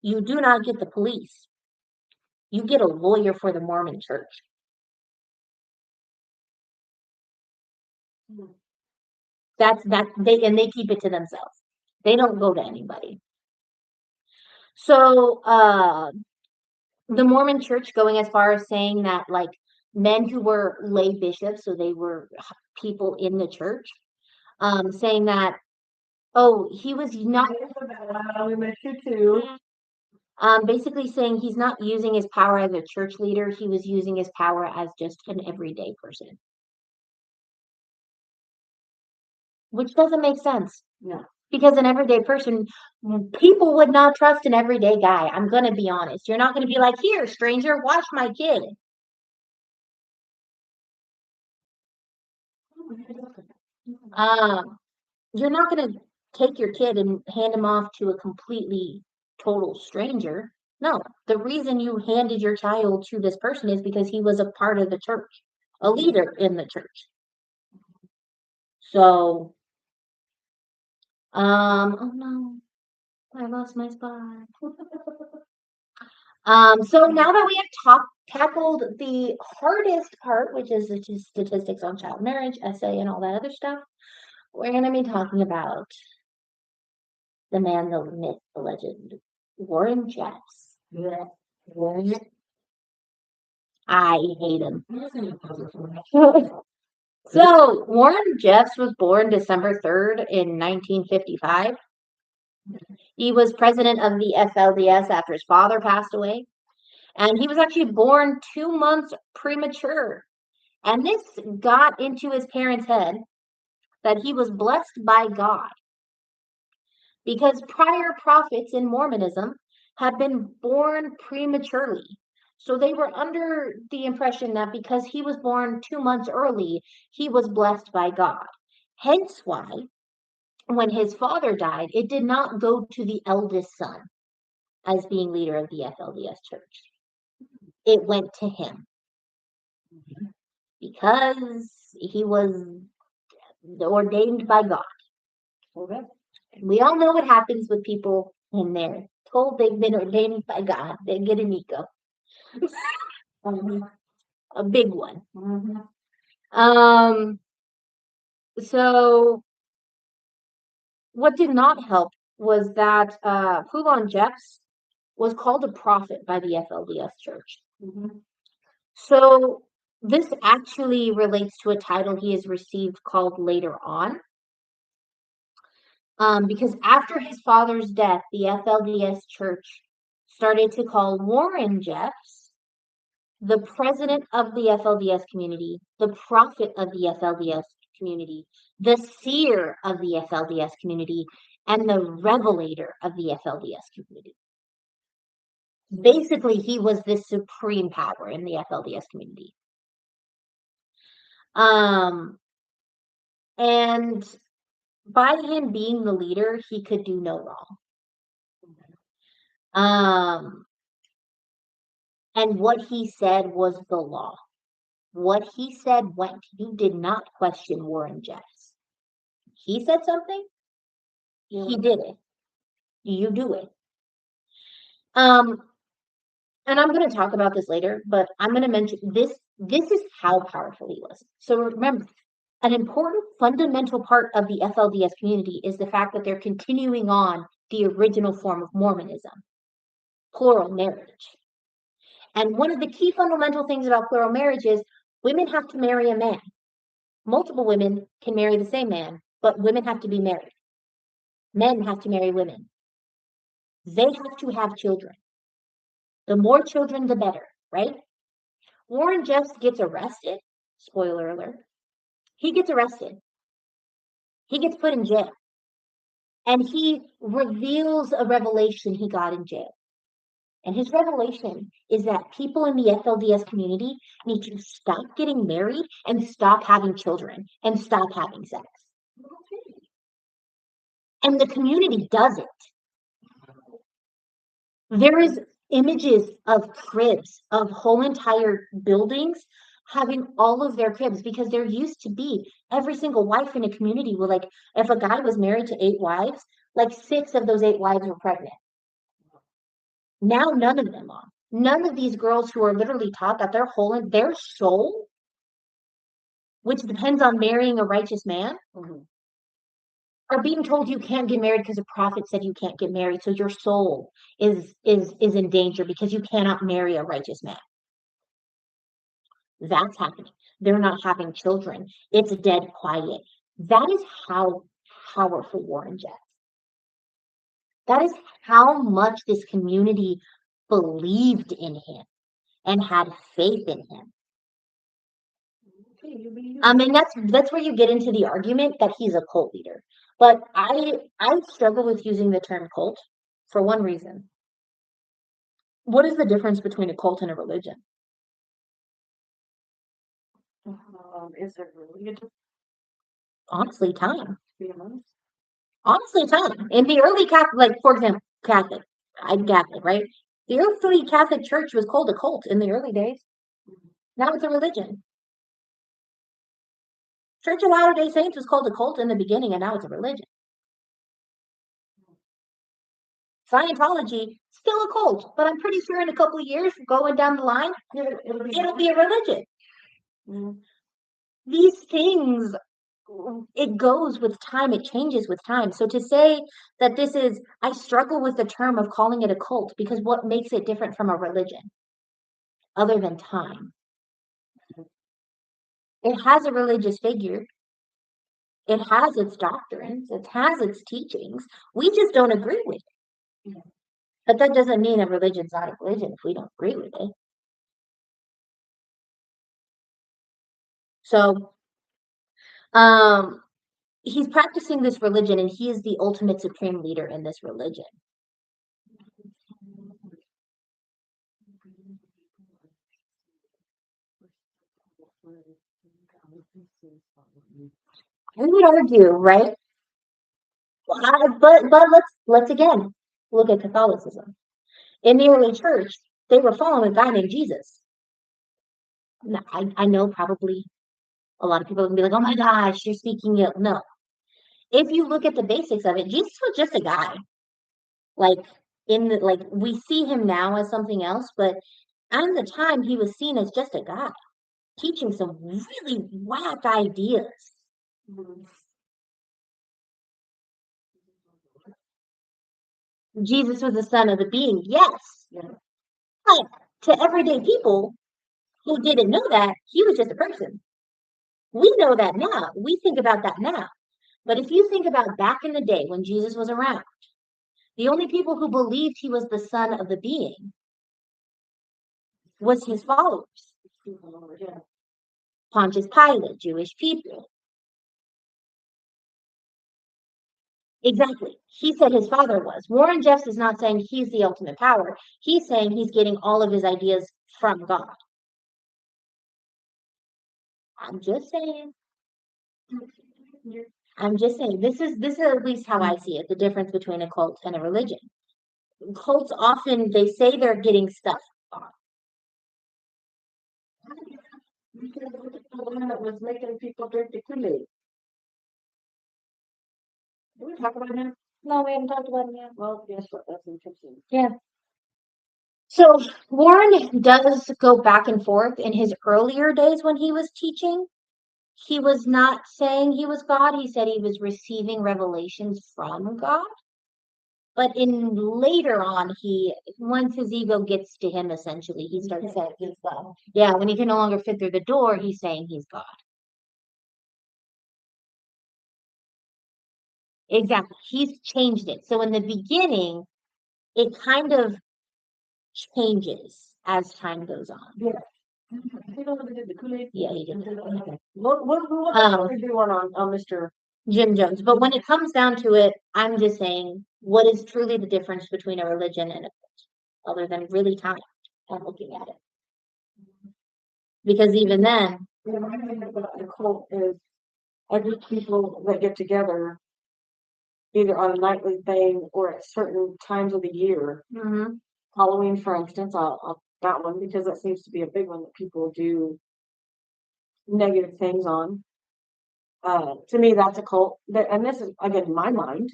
You do not get the police. You get a lawyer for the Mormon Church. They keep it to themselves. They don't go to anybody. So the Mormon Church going as far as saying that like men who were lay bishops, so they were people in the church, saying that, oh, he was not. We miss you too. Basically saying he's not using his power as a church leader. He was using his power as just an everyday person. Which doesn't make sense. No. Because an everyday person, people would not trust an everyday guy. I'm going to be honest. You're not going to be like, here, stranger, watch my kid. You're not going to take your kid and hand him off to a completely total stranger. No, the reason you handed your child to this person is because he was a part of the church, a leader in the church. So, oh no, I lost my spot. So now that we have tackled the hardest part, which is the statistics on child marriage, essay, and all that other stuff, we're going to be talking about the man, the myth, the legend, Warren Jeffs. I hate him. So Warren Jeffs was born December 3rd in 1955. He was president of the FLDS after his father passed away. And he was actually born 2 months premature. And this got into his parents' head that he was blessed by God because prior prophets in Mormonism had been born prematurely. So they were under the impression that because he was born 2 months early, he was blessed by God. Hence why, when his father died, it did not go to the eldest son as being leader of the FLDS church. It went to him because he was ordained by God. Okay. We all know what happens with people when they're told they've been ordained by God. They get an ego, a big one. So what did not help was that Poulon Jeffs was called a prophet by the FLDS church. So this actually relates to a title he has received called later on. Because after his father's death, the FLDS church started to call Warren Jeffs the president of the FLDS community, the prophet of the FLDS community, the seer of the FLDS community, and the revelator of the FLDS community. Basically, he was the supreme power in the FLDS community. And by him being the leader, he could do no wrong. And what he said was the law. What he said went. You did not question Warren Jeffs. He said something, he did it. You do it. And I'm going to talk about this later, but I'm going to mention this. This is how powerful he was. So remember, an important fundamental part of the FLDS community is the fact that they're continuing on the original form of Mormonism, plural marriage. And one of the key fundamental things about plural marriage is women have to marry a man. Multiple women can marry the same man, but women have to be married. Men have to marry women. They have to have children. The more children, the better, right? Warren Jeffs gets arrested. Spoiler alert. He gets arrested. He gets put in jail. And he reveals a revelation he got in jail. And his revelation is that people in the FLDS community need to stop getting married and stop having children and stop having sex. And the community does it. There is images of cribs, of whole entire buildings having all of their cribs, because there used to be every single wife in a community were like, if a guy was married to 8 wives, like 6 of those 8 wives were pregnant. Now none of them are. None of these girls who are literally taught that their soul, which depends on marrying a righteous man, are being told you can't get married because a prophet said you can't get married. So your soul is in danger because you cannot marry a righteous man. That's happening. They're not having children. It's dead quiet. That is how powerful Warren Jeffs. That is how much this community believed in him and had faith in him. And that's where you get into the argument that he's a cult leader. But I struggle with using the term cult for one reason. What is the difference between a cult and a religion? Is there really a difference? Honestly, time. Honestly, time. In the early Catholic, like for example, Catholic. I'm Catholic, right? The early Catholic Church was called a cult in the early days. Now it's a religion. Church of Latter-day Saints was called a cult in the beginning, and now it's a religion. Scientology, still a cult, but I'm pretty sure in a couple of years, going down the line, it'll be a religion. These things, it goes with time, it changes with time. So to say that this is, I struggle with the term of calling it a cult, because what makes it different from a religion other than time? It has a religious figure. It has its doctrines. It has its teachings. We just don't agree with it. But that doesn't mean a religion's not a religion if we don't agree with it. So, he's practicing this religion, and he is the ultimate supreme leader in this religion. We would argue, right? But let's again look at Catholicism. In the early church, they were following a guy named Jesus. Now, I know probably a lot of people can be like, "Oh my gosh, you're speaking ill." No, if you look at the basics of it, Jesus was just a guy. Like like we see him now as something else, but at the time he was seen as just a guy teaching some really whack ideas. Jesus was the son of the being, yes. But to everyday people who didn't know that, he was just a person. We know that now. We think about that now. But if you think about back in the day when Jesus was around, the only people who believed he was the son of the being was his followers. Pontius Pilate, Jewish people. Exactly. He said his father was. Warren Jeffs is not saying he's the ultimate power. He's saying he's getting all of his ideas from God. I'm just saying. I'm just saying. This is at least how I see it, the difference between a cult and a religion. Cults often they say they're getting stuff. The one that was making people drink the Kool-Aid. Did we talk about him? No, we haven't talked about him yet. Well, guess what? That's interesting. Yeah. So Warren does go back and forth in his earlier days when he was teaching. He was not saying he was God. He said he was receiving revelations from God. But in later on, once his ego gets to him, essentially, he starts saying he's God. Yeah, when he can no longer fit through the door, he's saying he's God. Exactly. He's changed it. So in the beginning, it kind of changes as time goes on. Yeah. You know what did the Kool-Aid? Yeah, he did. Okay. What did you want on Mr. Jim Jones? But when it comes down to it, I'm just saying, what is truly the difference between a religion and a cult, other than really time and looking at it? Because even then, my thing about the cult is every people that get together, either on a nightly thing or at certain times of the year. Halloween, for instance, I'll that one because that seems to be a big one that people do negative things on. To me, that's a cult. And this is again in my mind.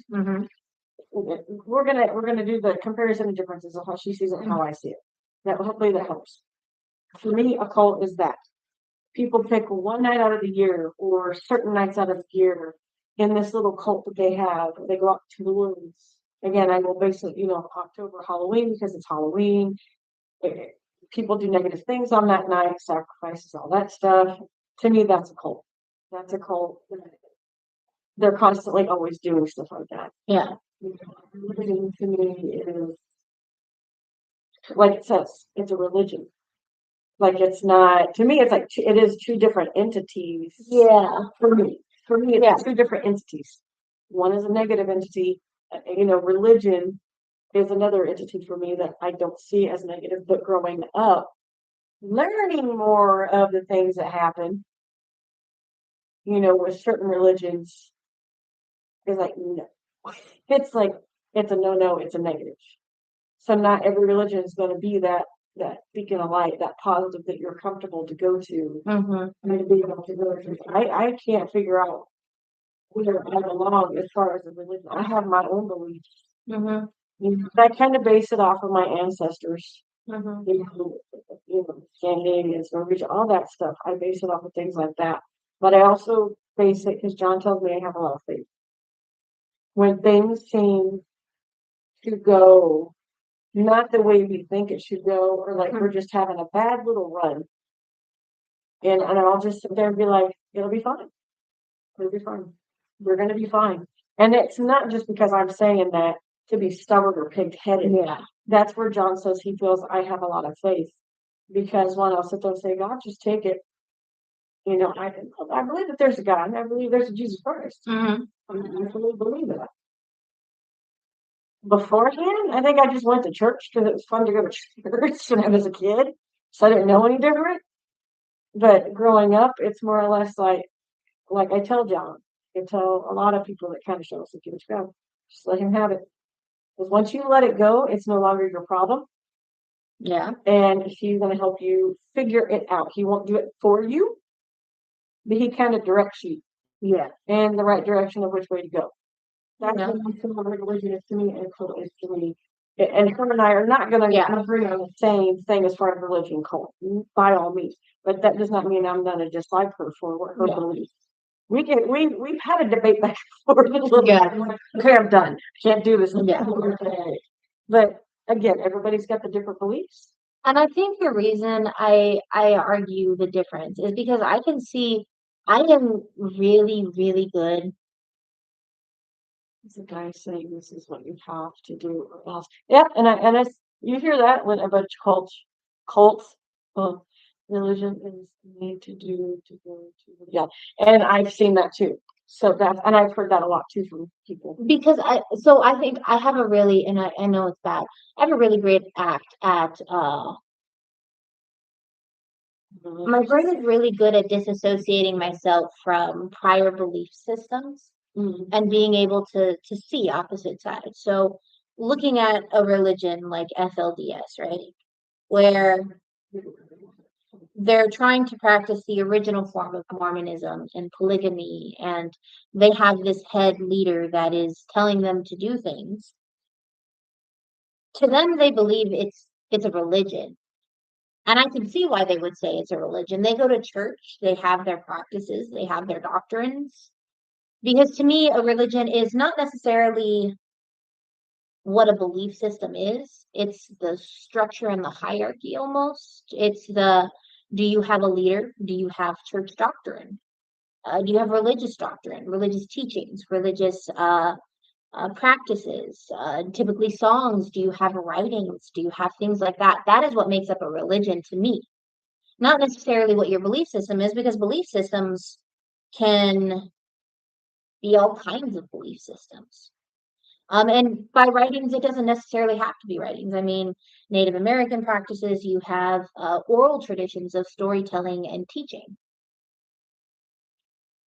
We're gonna do the comparison of differences of how she sees it and how I see it. That hopefully that helps. For me, a cult is that people pick one night out of the year or certain nights out of the year in this little cult that they have. They go out to the woods. Again, I will basically, October Halloween because it's Halloween. People do negative things on that night, sacrifices, all that stuff. To me, that's a cult. That's a cult. They're constantly always doing stuff like that. Yeah. Religion to me is, like it says, it's a religion. Like it's not, to me, it's like, it is two different entities. Yeah. For me, it's two different entities. One is a negative entity. Religion is another entity for me that I don't see as negative, but growing up, learning more of the things that happen, with certain religions is like, no. It's like, it's a no, it's a negative. So not every religion is going to be that beacon of light, that positive that you're comfortable to go to. And to be able to go to. I can't figure out where I belong as far as the religion. I have my own beliefs. I kind of base it off of my ancestors. Scandinavians, Norwegian, all that stuff. I base it off of things like that. But I also base it because John tells me I have a lot of faith. When things seem to go not the way we think it should go, or like we're just having a bad little run, And I'll just sit there and be like, it'll be fine. It'll be fine. We're going to be fine. And it's not just because I'm saying that to be stubborn or pig-headed. Yeah. That's where John says he feels I have a lot of faith. Because when I'll sit there and say, God, just take it. You know, I believe that there's a God. I believe there's a Jesus Christ. Mm-hmm. I really believe that. Beforehand, I think I just went to church because it was fun to go to church when I was a kid. So I didn't know any different. But growing up, it's more or less like I tell John, I tell a lot of people that kind of show us the kids go. Just let him have it. Because once you let it go, it's no longer your problem. Yeah. And he's going to help you figure it out. He won't do it for you, but he kind of directs you. Yeah. In the right direction of which way to go. That's Yeah. what religion is to me, and cult is to me. And her and I are not going to agree on the same thing as far as religion cult, by all means. But that does not mean I'm going to dislike her for what her beliefs. We've had a debate back and forth a little bit. Okay, I'm done. Can't do this. Yeah. But again, everybody's got the different beliefs. And I think the reason I argue the difference is because I can see I am really, really good. It's a guy saying this is what you have to do or else. Yeah, and you hear that when a bunch of cults, religion is need to do to go to and I've seen that too. So and I've heard that a lot too from people. Because I think I have a really, and I know it's bad, I have a really great act at my brain is really good at disassociating myself from prior belief systems and being able to see opposite sides. So looking at a religion like FLDS, right, where they're trying to practice the original form of Mormonism and polygamy, and they have this head leader that is telling them to do things. To them, they believe it's a religion. And I can see why they would say it's a religion. They go to church, they have their practices, they have their doctrines. Because to me, a religion is not necessarily what a belief system is, it's the structure and the hierarchy almost. It's do you have a leader? Do you have church doctrine? Do you have religious doctrine, religious teachings, religious practices, typically songs? Do you have writings? Do you have things like that? That is what makes up a religion to me. Not necessarily what your belief system is, because belief systems can be all kinds of belief systems. And by writings, it doesn't necessarily have to be writings. I mean, Native American practices, you have oral traditions of storytelling and teaching.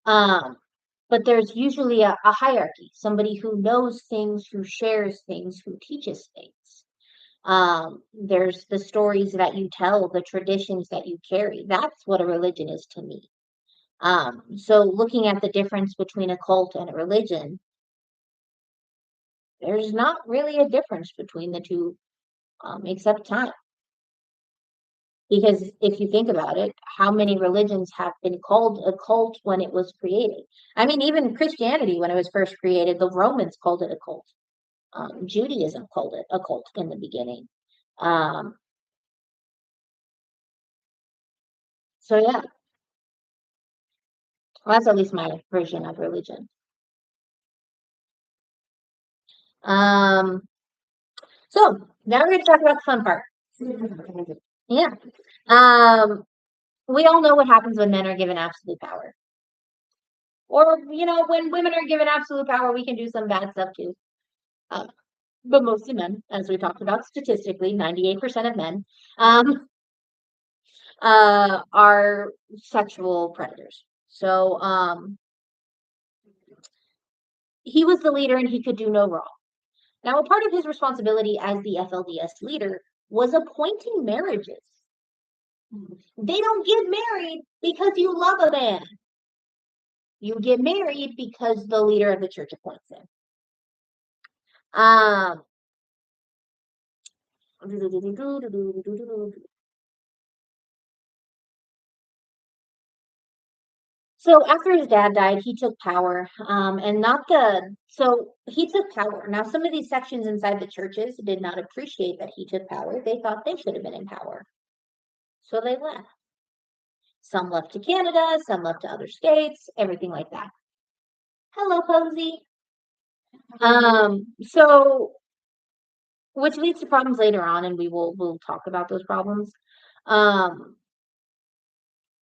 But there's usually a hierarchy, somebody who knows things, who shares things, who teaches things. There's the stories that you tell, the traditions that you carry. That's what a religion is to me. So looking at the difference between a cult and a religion, there's not really a difference between the two, except time. Because if you think about it, how many religions have been called a cult when it was created? I mean, even Christianity, when it was first created, the Romans called it a cult. Judaism called it a cult in the beginning. So yeah, well, that's at least my version of religion. So now we're going to talk about the fun part. Yeah. We all know what happens when men are given absolute power. Or, when women are given absolute power, we can do some bad stuff too. But mostly men, as we talked about statistically, 98% of men are sexual predators. So he was the leader and he could do no wrong. Now, a part of his responsibility as the FLDS leader was appointing marriages. They don't get married because you love a man. You get married because the leader of the church appoints him. So after his dad died, he took power, so he took power. Now, some of these sections inside the churches did not appreciate that he took power. They thought they should have been in power. So they left. Some left to Canada, some left to other states, everything like that. Hello, Posey. So which leads to problems later on, and we'll talk about those problems. Um,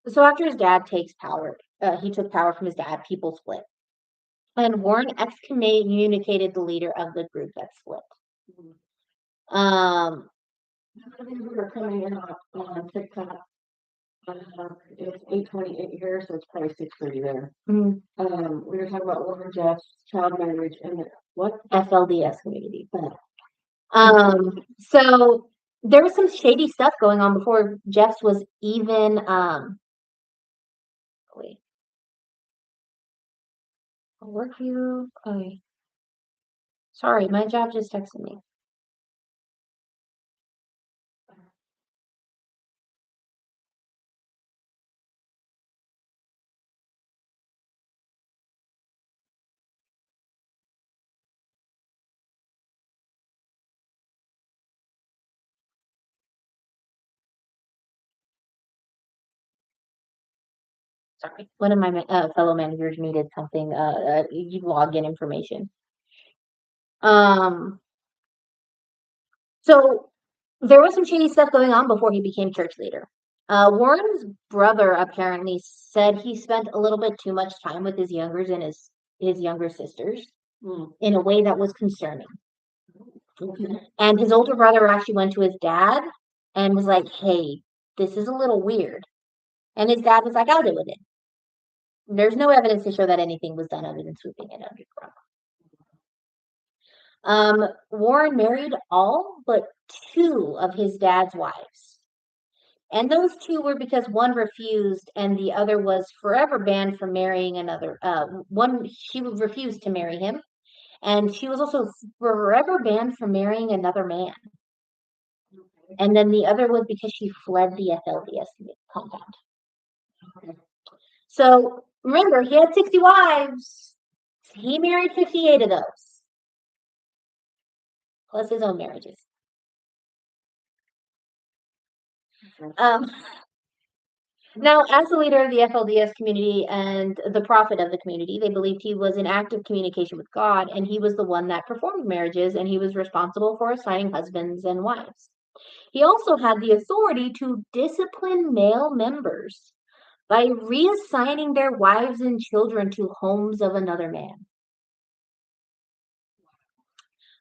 so after his dad takes power, he took power from his dad, people split. And Warren excommunicated the leader of the group that split. Um, We were coming in on TikTok. It's 8:28 here, so it's probably 6:30 there. mm, We were talking about Warren Jeffs, child marriage, and what? FLDS community. So there was some shady stuff going on before Jeffs was even wait. I'll work for you. Okay. Sorry, my job just texted me. Sorry, one of my fellow managers needed something, login information. So there was some shady stuff going on before he became church leader. Warren's brother apparently said he spent a little bit too much time with his youngers and his younger sisters in a way that was concerning. And his older brother actually went to his dad and was like, "Hey, this is a little weird." And his dad was like, "I'll deal with it." There's no evidence to show that anything was done other than sweeping it under the rug. Warren married all but two of his dad's wives. And those two were because one refused and the other was forever banned from marrying another. She refused to marry him. And she was also forever banned from marrying another man. And then the other was because she fled the FLDS compound. So remember, he had 60 wives. He married 58 of those, plus his own marriages. Now, as the leader of the FLDS community and the prophet of the community, they believed he was in active communication with God, and he was the one that performed marriages, and he was responsible for assigning husbands and wives. He also had the authority to discipline male members by reassigning their wives and children to homes of another man.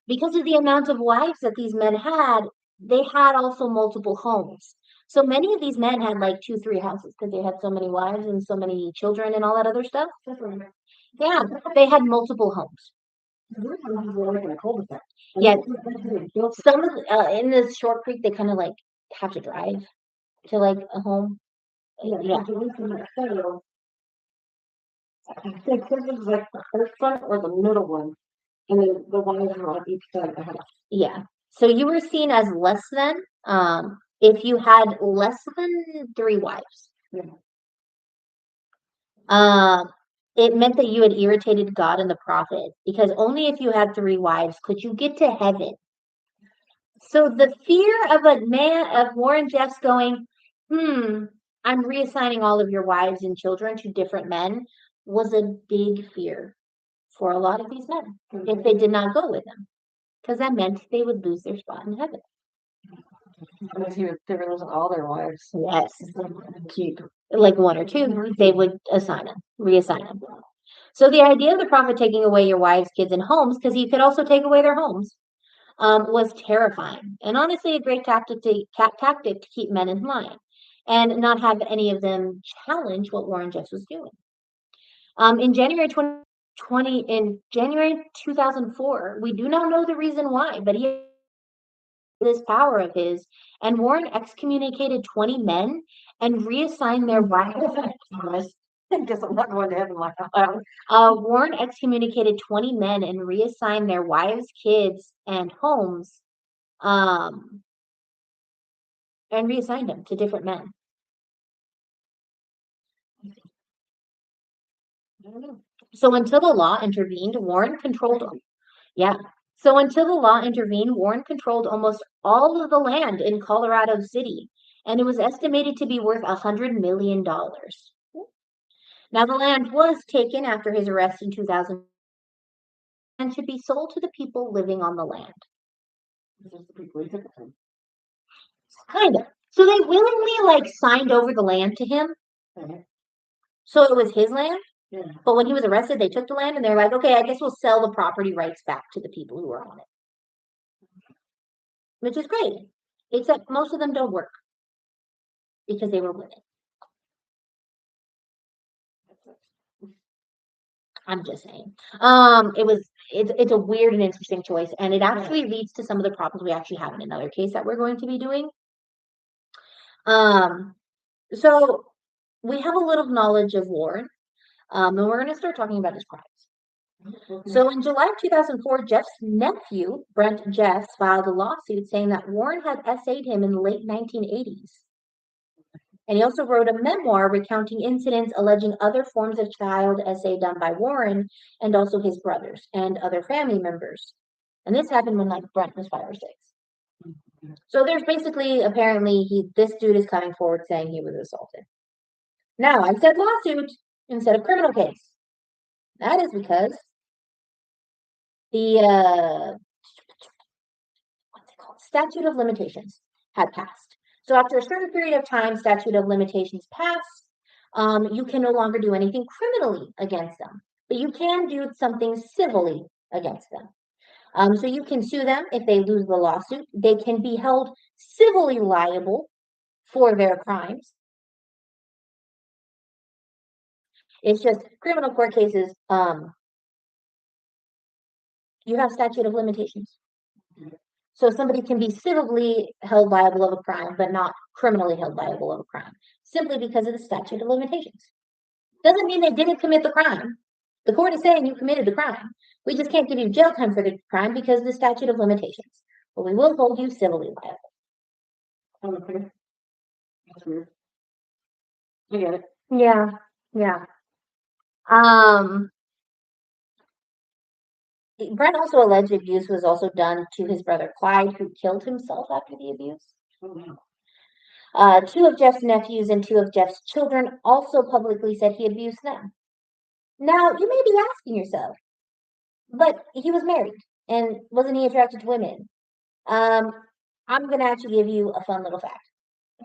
Because of the amount of wives that these men had, they had also multiple homes. So many of these men had like 2, 3 houses because they had so many wives and so many children and all that other stuff. Yeah, they had multiple homes. Yeah, some of in this Short Creek, they kind of like have to drive to like a home. Yeah. I think this is like the first one or the middle one, and then the wives are on each side of the house. Yeah. So you were seen as less than if you had less than 3 wives. Yeah. It meant that you had irritated God and the prophet because only if you had 3 wives could you get to heaven. So the fear of a man of Warren Jeffs going, I'm reassigning all of your wives and children to different men was a big fear for a lot of these men if they did not go with him, because that meant they would lose their spot in heaven. Unless he was there wasn't all their wives. Yes. Keep. Like 1 or 2, they would reassign them. So the idea of the prophet taking away your wives, kids, and homes, because he could also take away their homes, was terrifying and honestly a great tactic to keep men in line and not have any of them challenge what Warren Jeffs was doing. In January 2004, we do not know the reason why, but he this power of his, and Warren excommunicated 20 men and reassigned their wives. Guess I'm not going to heaven like that. Warren excommunicated 20 men and reassigned their wives, kids, and homes, and reassigned them to different men. I don't know. So until the law intervened, Warren controlled. Yeah. So until the law intervened, Warren controlled almost all of the land in Colorado City, and it was estimated to be worth $100 million. Now, the land was taken after his arrest in 2000 and should be sold to the people living on the land. Kind of. So they willingly signed over the land to him. Okay. So it was his land. Yeah. But when he was arrested, they took the land and they're like, okay, I guess we'll sell the property rights back to the people who are on it. Which is great. Except most of them don't work because they were women. I'm just saying. It's a weird and interesting choice, and it actually leads to some of the problems we actually have in another case that we're going to be doing. So we have a little knowledge of Warren, and we're going to start talking about his crimes. So in July of 2004, Jeff's nephew, Brent Jeffs, filed a lawsuit saying that Warren had essayed him in the late 1980s. And he also wrote a memoir recounting incidents alleging other forms of child essay done by Warren and also his brothers and other family members. And this happened when Brent was 5 or 6. So there's basically apparently this dude is coming forward saying he was assaulted. Now I said lawsuit instead of criminal case. That is because the statute of limitations had passed. So after a certain period of time, statute of limitations passed, you can no longer do anything criminally against them, but you can do something civilly against them. So you can sue them if they lose the lawsuit. They can be held civilly liable for their crimes. It's just criminal court cases, you have statute of limitations. So somebody can be civilly held liable of a crime, but not criminally held liable of a crime, simply because of the statute of limitations. Doesn't mean they didn't commit the crime. The court is saying you committed the crime. We just can't give you jail time for the crime because of the statute of limitations. But we will hold you civilly liable. Okay. That's weird. I get it. Yeah. Brent also alleged abuse was also done to his brother Clyde, who killed himself after the abuse. Oh, wow. 2 of Jeff's nephews and 2 of Jeff's children also publicly said he abused them. Now, you may be asking yourself, but he was married, and wasn't he attracted to women? I'm going to actually give you a fun little fact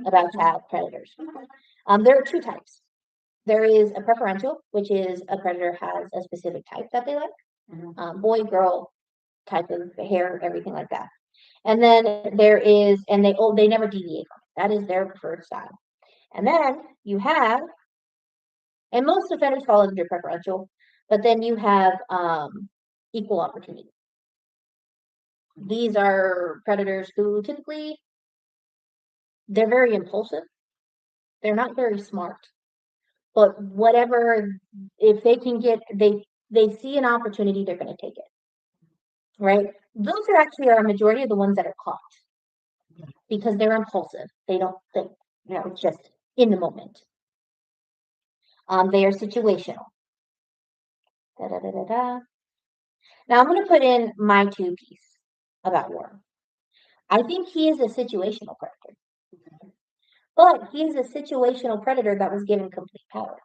about child predators. There are 2 types. There is a preferential, which is a predator has a specific type that they like, boy, girl, type of hair, everything like that. And then there is, and they never deviate from it. That is their preferred style. And then you have, and most offenders fall under preferential, but then you have equal opportunity. These are predators who typically, they're very impulsive. They're not very smart. But whatever, if they can get, they see an opportunity, they're going to take it. Right? Those are actually our majority of the ones that are caught because they're impulsive. They don't think. It's just in the moment. They are situational. Now I'm going to put in my 2 piece about Warren. I think he is a situational predator. But he is a situational predator that was given complete power.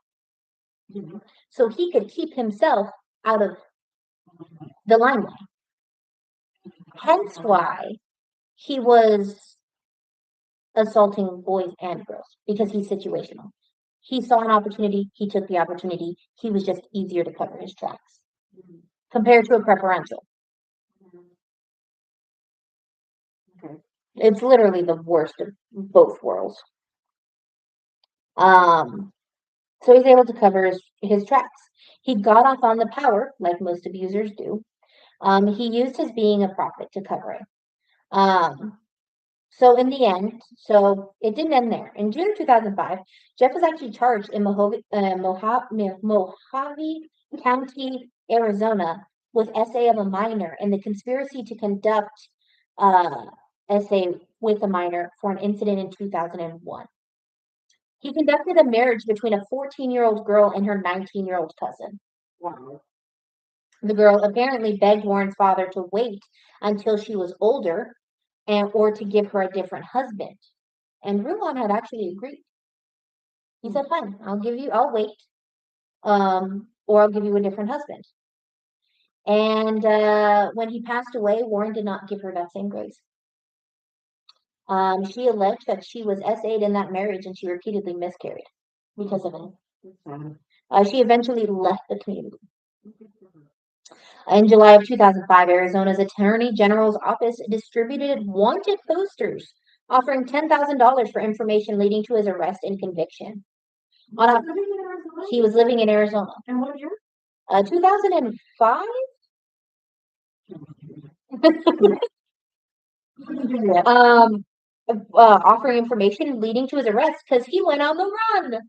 So he could keep himself out of the limelight. Hence why he was assaulting boys and girls, because he's situational. He saw an opportunity, he took the opportunity, he was just easier to cover his tracks compared to a preferential. Okay. It's literally the worst of both worlds. So he's able to cover his tracks. He got off on the power, like most abusers do. He used his being a prophet to cover it. So in the end, so it didn't end there. In June of 2005, Jeff was actually charged in Mojave County, Arizona, with essay of a minor and the conspiracy to conduct essay with a minor for an incident in 2001. He conducted a marriage between a 14-year-old girl and her 19-year-old cousin. Wow. The girl apparently begged Warren's father to wait until she was older or to give her a different husband. And Rulon had actually agreed. He said, fine, I'll wait. Or I'll give you a different husband. And when he passed away, Warren did not give her that same grace. She alleged that she was SA'd in that marriage and she repeatedly miscarried because of it. She eventually left the community. In July of 2005, Arizona's Attorney General's office distributed wanted posters offering $10,000 for information leading to his arrest and conviction. He was living in Arizona. And what year? 2005? Offering information leading to his arrest because he went on the run.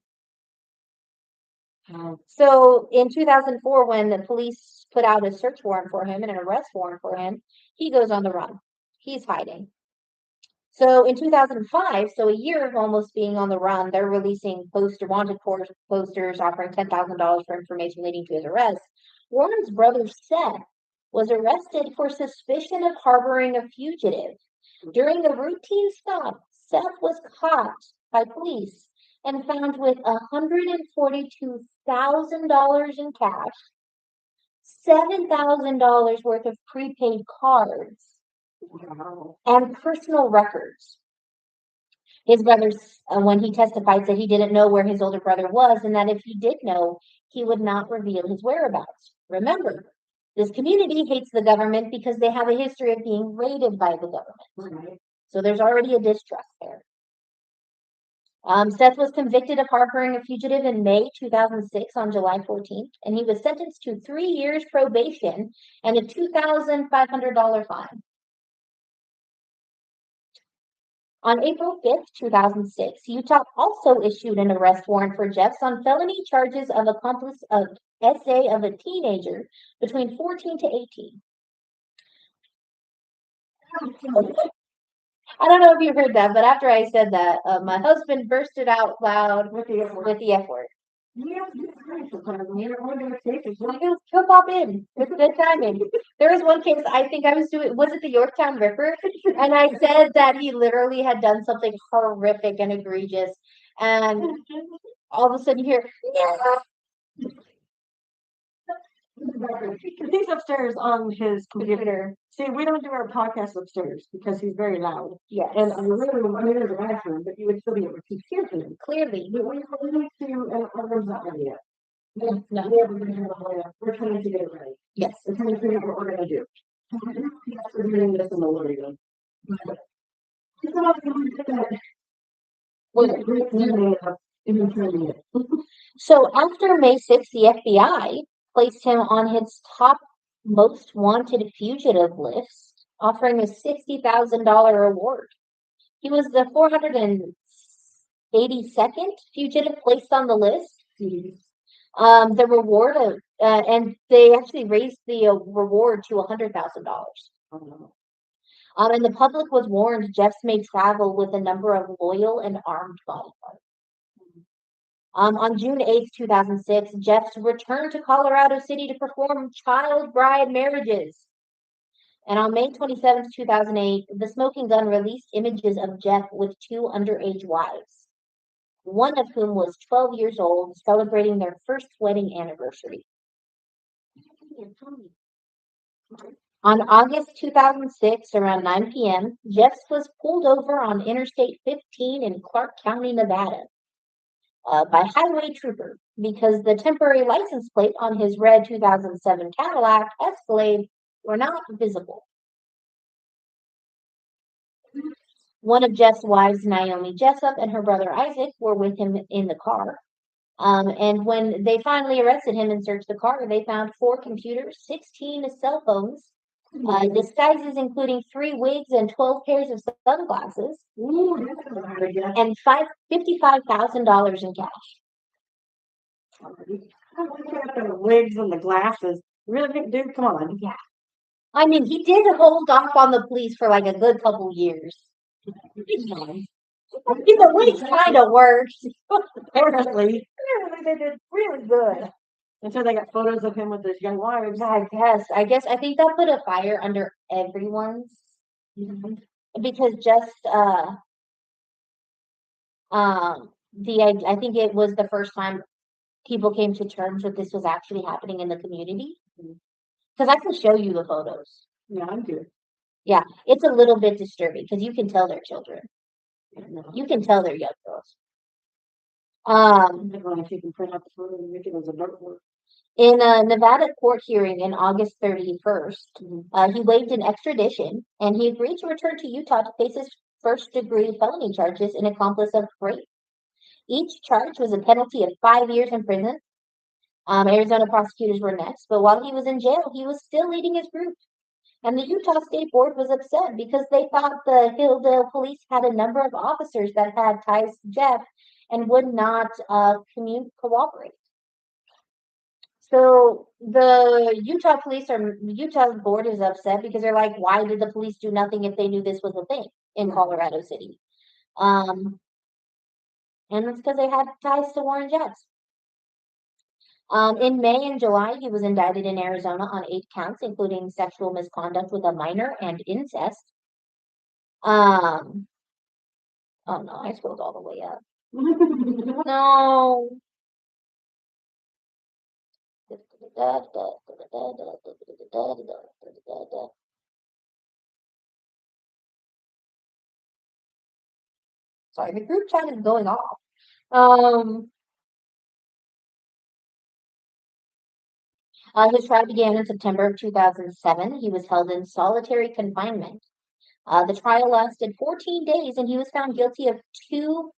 So in 2004, when the police put out a search warrant for him and an arrest warrant for him, he goes on the run. He's hiding. So in 2005, so a year of almost being on the run, they're releasing wanted posters offering $10,000 for information leading to his arrest. Warren's brother Seth was arrested for suspicion of harboring a fugitive. During a routine stop, Seth was caught by police and found with $142,000 in cash, $7,000 worth of prepaid cards, and personal records. His brother, when he testified, said he didn't know where his older brother was, and that if he did know, he would not reveal his whereabouts. Remember, this community hates the government because they have a history of being raided by the government. So there's already a distrust there. Seth was convicted of harboring a fugitive in May 2006 on July 14th, and he was sentenced to 3 years probation and a $2,500 fine. On April 5th, 2006, Utah also issued an arrest warrant for Jeffs on felony charges of accomplice of SA of a teenager between 14 to 18. I don't know if you heard that, but after I said that, my husband bursted out loud with the F word. He'll pop in. It's good timing. There was one case I think I was doing, was it the Yorktown Ripper? And I said that he literally had done something horrific and egregious. And all of a sudden you hear, yeah. He's upstairs on his computer. See, we don't do our podcast upstairs because he's very loud. Yes. And I'm really in the bathroom, but you would still be able to hear him. Clearly. We need to, and our room's not ready yet. No. We're trying to get it ready. Yes. We're trying to figure out what we're going to do. We're doing this in the living room. So after May 6th, the FBI placed him on its top most wanted fugitive list, offering a $60,000 reward. He was the 482nd fugitive placed on the list. The reward of, and they actually raised the reward to $100,000. And the public was warned Jeffs may travel with a number of loyal and armed bodyguards. On June 8th, 2006, Jeffs returned to Colorado City to perform child bride marriages. And on May 27th, 2008, the Smoking Gun released images of Jeff with 2 underage wives, one of whom was 12 years old, celebrating their first wedding anniversary. On August 2006, around 9 p.m., Jeffs was pulled over on Interstate 15 in Clark County, Nevada, by highway trooper because the temporary license plate on his red 2007 Cadillac Escalade were not visible. One of Jeff's wives, Naomi Jessup, and her brother Isaac were with him in the car. And when they finally arrested him and searched the car, they found 4 computers, 16 cell phones, disguises including 3 wigs and 12 pairs of sunglasses, and $55,000 in cash. The wigs and the glasses. Really, dude, come on. Yeah. I mean, he did hold off on the police for like a good couple years. The wigs kind of worked. Apparently, They did really good. until they got photos of him with his young wives. I think that put a fire under everyone's, because just I think it was the first time people came to terms with this was actually happening in the community. Because I can show you the photos. Yeah, I'm good. Yeah, it's a little bit disturbing because you can tell they're children. You can tell they're young girls. If you can print out the photo and make it as a notebook. In a Nevada court hearing in August 31st, he waived an extradition and he agreed to return to Utah to face his first-degree felony charges in accomplice of rape. Each charge was a penalty of 5 years in prison. Arizona prosecutors were next, but while he was in jail, he was still leading his group. And the Utah State Board was upset because they thought the Hilldale police had a number of officers that had ties to Jeff and would not cooperate. So the Utah board is upset because they're like, why did the police do nothing if they knew this was a thing in Colorado City? And it's because they had ties to Warren Jeffs. In May and July, he was indicted in Arizona on 8 counts, including sexual misconduct with a minor and incest. Oh no, I scrolled all the way up. No. Sorry, the group chat is going off. His trial began in September of 2007. He was held in solitary confinement. The trial lasted 14 days, and he was found guilty of two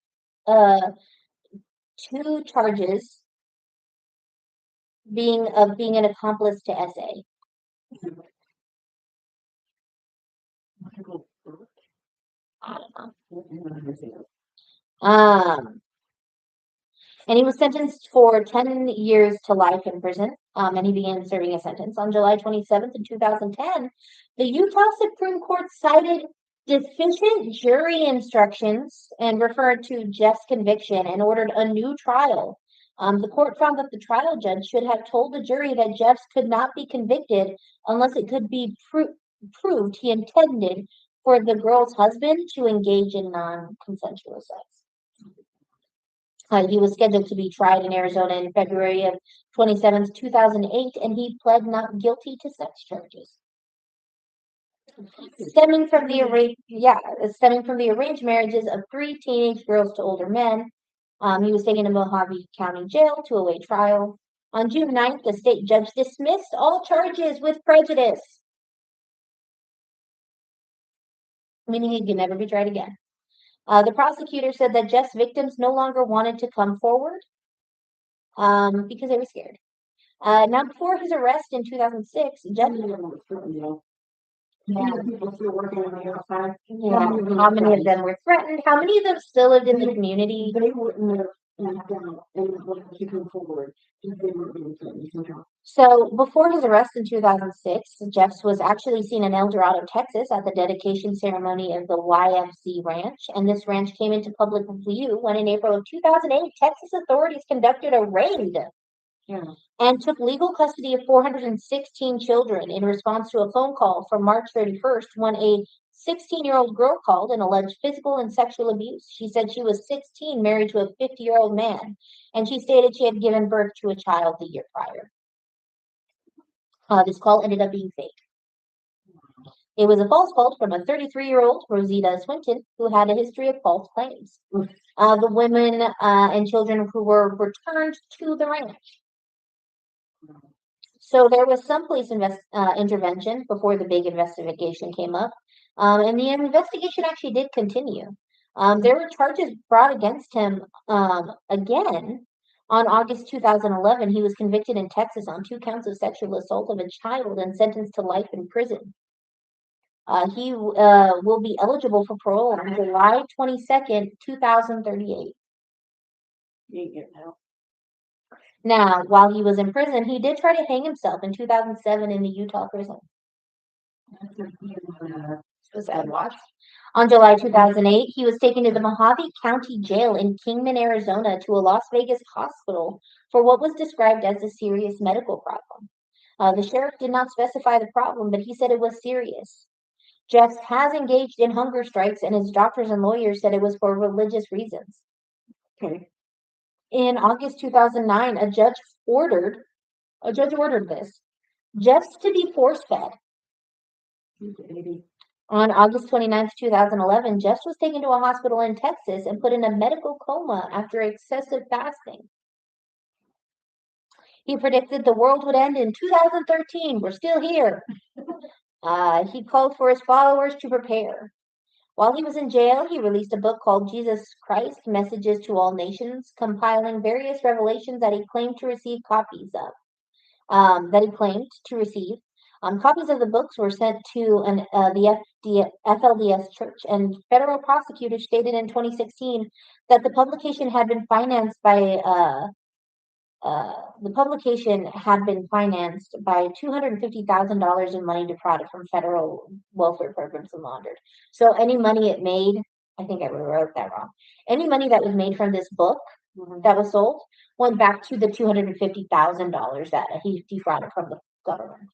charges, being an accomplice to SA. I don't know. And he was sentenced for 10 years to life in prison, and he began serving a sentence. On July 27th in 2010, the Utah Supreme Court cited deficient jury instructions and referred to Jeff's conviction and ordered a new trial. The court found that the trial judge should have told the jury that Jeffs could not be convicted unless it could be proved he intended for the girl's husband to engage in non-consensual sex. He was scheduled to be tried in Arizona in February of 27th, 2008, and he pled not guilty to sex charges. Stemming from the arranged marriages of 3 teenage girls to older men, he was taken to Mojave County Jail to await trial. On June 9th, the state judge dismissed all charges with prejudice, meaning he could never be tried again. The prosecutor said that Jeff's victims no longer wanted to come forward because they were scared. Now, before his arrest in 2006, Jeff. Yeah. How many of them were threatened? How many of them still lived in the community? They wouldn't have come forward. So before his arrest in 2006, Jeffs was actually seen in El Dorado, Texas at the dedication ceremony of the YFC Ranch, and this ranch came into public view when in April of 2008, Texas authorities conducted a raid and took legal custody of 416 children in response to a phone call from March 31st when a 16-year-old girl called and alleged physical and sexual abuse. She said she was 16, married to a 50-year-old man, and she stated she had given birth to a child the year prior. This call ended up being fake. It was a false call from a 33-year-old, Rosita Swinton, who had a history of false claims. The women and children who were returned to the ranch. So there was some police intervention before the big investigation came up, and the investigation actually did continue. There were charges brought against him again. On August 2011, he was convicted in Texas on 2 counts of sexual assault of a child and sentenced to life in prison. He will be eligible for parole on July 22nd, 2038. Now, while he was in prison, he did try to hang himself in 2007 in the Utah prison. It was sad watch. On July 2008, he was taken to the Mojave County Jail in Kingman, Arizona, to a Las Vegas hospital for what was described as a serious medical problem. The sheriff did not specify the problem, but he said it was serious. Jeffs has engaged in hunger strikes, and his doctors and lawyers said it was for religious reasons. Okay. In August 2009, a judge ordered this, just to be force-fed. On August 29th, 2011, Jess was taken to a hospital in Texas and put in a medical coma after excessive fasting. He predicted the world would end in 2013. We're still here. He called for his followers to prepare. While he was in jail, he released a book called Jesus Christ, Messages to All Nations, compiling various revelations that he claimed to receive copies of. Copies of the books were sent to the FLDS church, and federal prosecutors stated in 2016 that the publication had been financed by $250,000 in money defrauded from federal welfare programs and laundered. So any money it made, I think I wrote that wrong. Any money that was made from this book that was sold went back to the $250,000 that he defrauded from the government.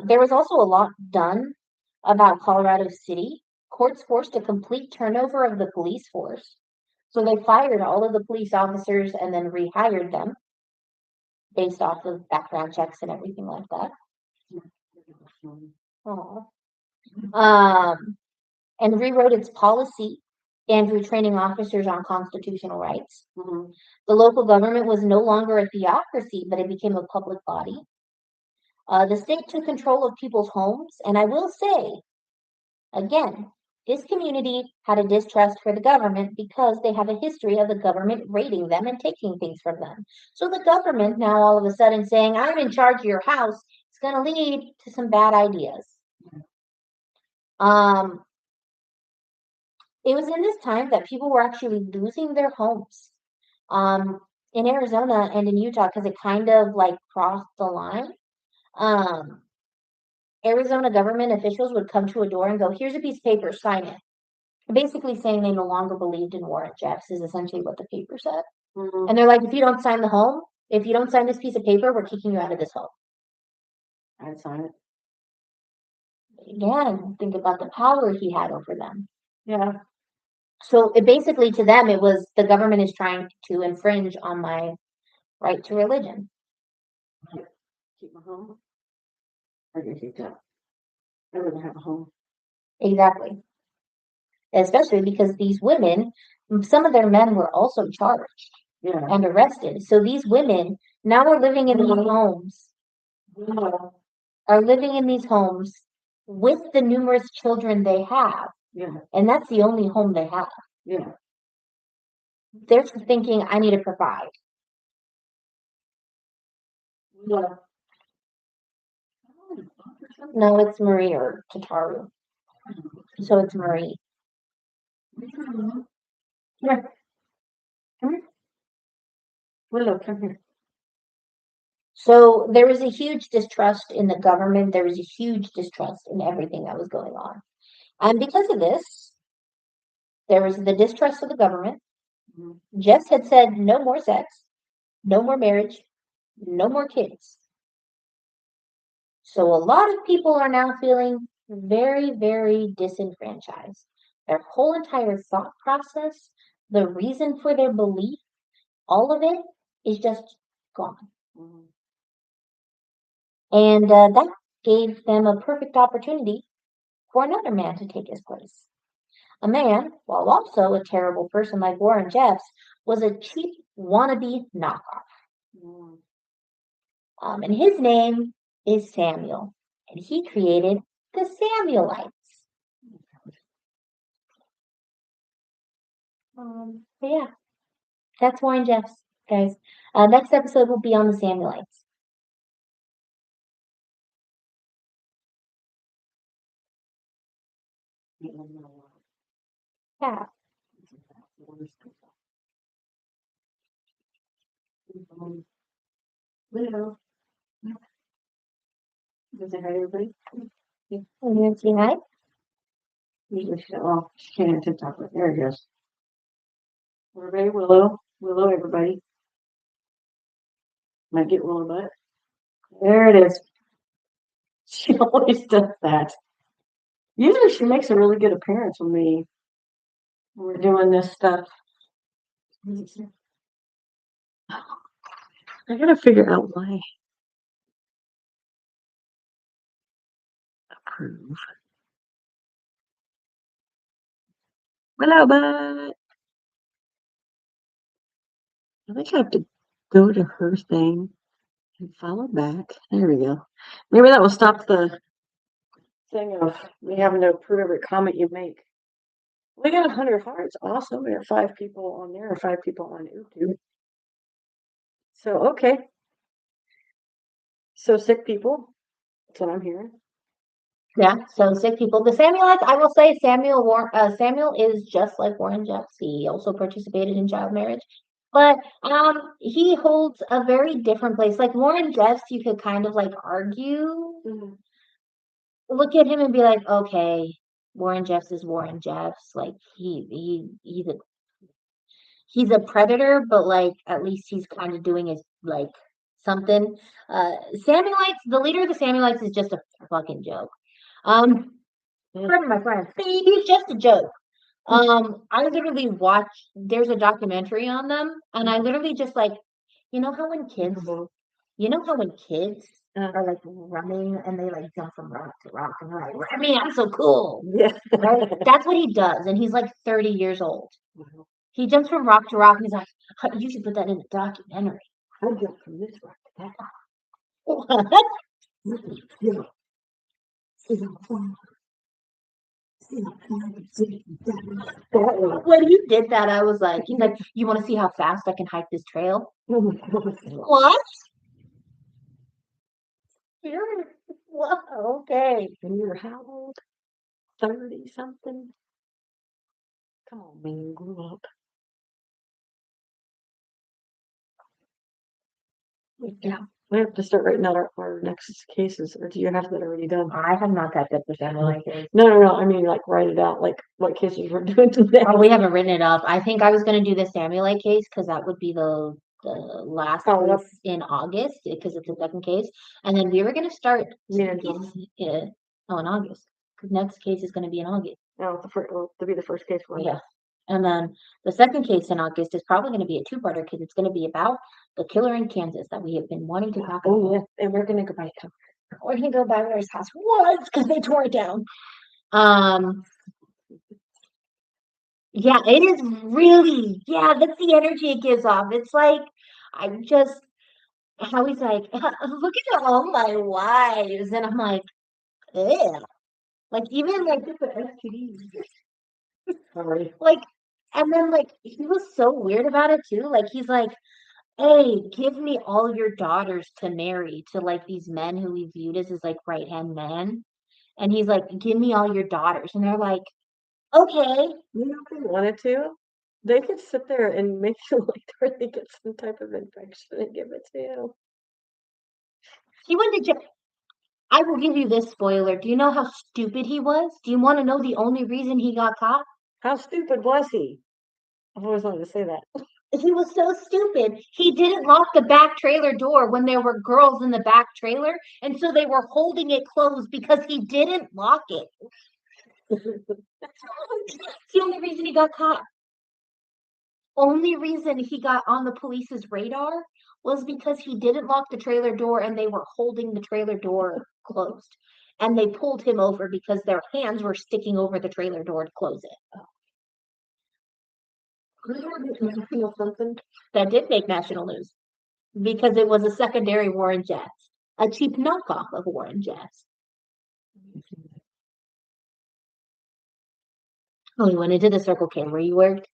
There was also a lot done about Colorado City. Courts forced a complete turnover of the police force. So they fired all of the police officers and then rehired them based off of background checks and everything like that. And rewrote its policy and retraining officers on constitutional rights. The local government was no longer a theocracy, but it became a public body. The state took control of people's homes, and I will say, again, this community had a distrust for the government because they have a history of the government raiding them and taking things from them. So the government now all of a sudden saying, I'm in charge of your house, it's going to lead to some bad ideas. It was in this time that people were actually losing their homes in Arizona and in Utah because it kind of like crossed the line. Arizona government officials would come to a door and go, here's a piece of paper, sign it. Basically saying they no longer believed in Warren Jeffs is essentially what the paper said. And they're like, if you don't sign this piece of paper, we're kicking you out of this home. I'd sign it. Again, think about the power he had over them. Yeah. So basically to them, it was the government is trying to infringe on my right to religion. Keep my home. I can keep that. I'd rather have a home. Exactly. Especially because these women, some of their men were also charged and arrested. So these women now are living in these homes. Are living in these homes with the numerous children they have. And that's the only home they have. They're thinking, I need to provide. No, it's Marie or Tataru. So it's Marie. Come here. Come here. Willow, come here. So there was a huge distrust in the government. There was a huge distrust in everything that was going on. And because of this, there was the distrust of the government. Jess had said no more sex, no more marriage, no more kids. So a lot of people are now feeling very, very disenfranchised. Their whole entire thought process, the reason for their belief, all of it is just gone. And that gave them a perfect opportunity for another man to take his place. A man, while also a terrible person like Warren Jeffs, was a cheap wannabe knockoff. And his name is Samuel, and he created the Samuelites. But yeah, that's Warren Jeffs, guys. Next episode will be on the Samuelites. Yeah. Willow. Does it hurt everybody? You want to say hi? Well, she can't on TikTok, but there it goes. Everybody, Willow. Willow, everybody. Might get Willow butt. There it is. She always does that. Usually she makes a really good appearance when we're doing this stuff. I gotta figure out why. Approve. Hello, bud. I think I have to go to her thing and follow back. There we go. Maybe that will stop the thing of me having to approve every comment you make. We got 100 hearts. Awesome. We got 5 people on there, or 5 people on YouTube. So, okay. So sick people. That's what I'm hearing. Yeah, so sick people. The Samuelites, I will say Samuel is just like Warren Jeffs. He also participated in child marriage. But he holds a very different place. Like Warren Jeffs, you could kind of like argue, look at him and be like, okay, Warren Jeffs is Warren Jeffs. Like he's a predator, but like at least he's kind of doing his like something. Samuelites, the leader of the Samuelites is just a fucking joke. Pardon my friend. He's just a joke. I literally watched, there's a documentary on them, and I literally just like, you know how when kids, you know how when kids are like running and they like jump from rock to rock and they're like, I mean, I'm so cool. Yeah. Right? That's what he does, and he's like 30 years old. He jumps from rock to rock, and he's like, you should put that in a documentary. I jumped from this rock to that. When he did that, I was like, he's like, you want to see how fast I can hike this trail? What? Wow, okay. And you're how old? 30 something? Come on, man, grow up. Yeah, we have to start writing out our next cases, or do you have that already done? I have not typed up the family case. No. I mean, like, write it out, like, what cases we're doing today. Oh, we haven't written it up. I think I was going to do the Samuelite case because that would be the last case in August because it's the second case. And then we were going to start in August. Because next case is going to be in August. Oh, to be the first case one. Yeah. And then the second case in August is probably going to be a two-parter because it's going to be about the killer in Kansas that we have been wanting to talk about. Oh, yeah. And we're going to go by him. We're going to go by where his house was because they tore it down. Yeah, it is really, yeah, that's the energy it gives off. It's like, how he's like, look at all my wives. And I'm like, yeah. Like, even like, Sorry. like, and then like, he was so weird about it too. Like, he's like, hey, give me all your daughters to marry to like these men who we viewed as his like right-hand man. And he's like, give me all your daughters. And they're like, okay. You know, if they wanted to, they could sit there and make it like where they get some type of infection and give it to you. He went to jail. I will give you this spoiler. Do you know how stupid he was? Do you want to know the only reason he got caught? How stupid was he? I've always wanted to say that. He was so stupid. He didn't lock the back trailer door when there were girls in the back trailer, and so they were holding it closed because he didn't lock it. That's the only reason he got caught. Only reason he got on the police's radar was because he didn't lock the trailer door and they were holding the trailer door closed. And they pulled him over because their hands were sticking over the trailer door to close it. Something that did make national news because it was a secondary Warren Jeffs, a cheap knockoff of Warren Jeffs. Oh, he went into the Circle K where you worked?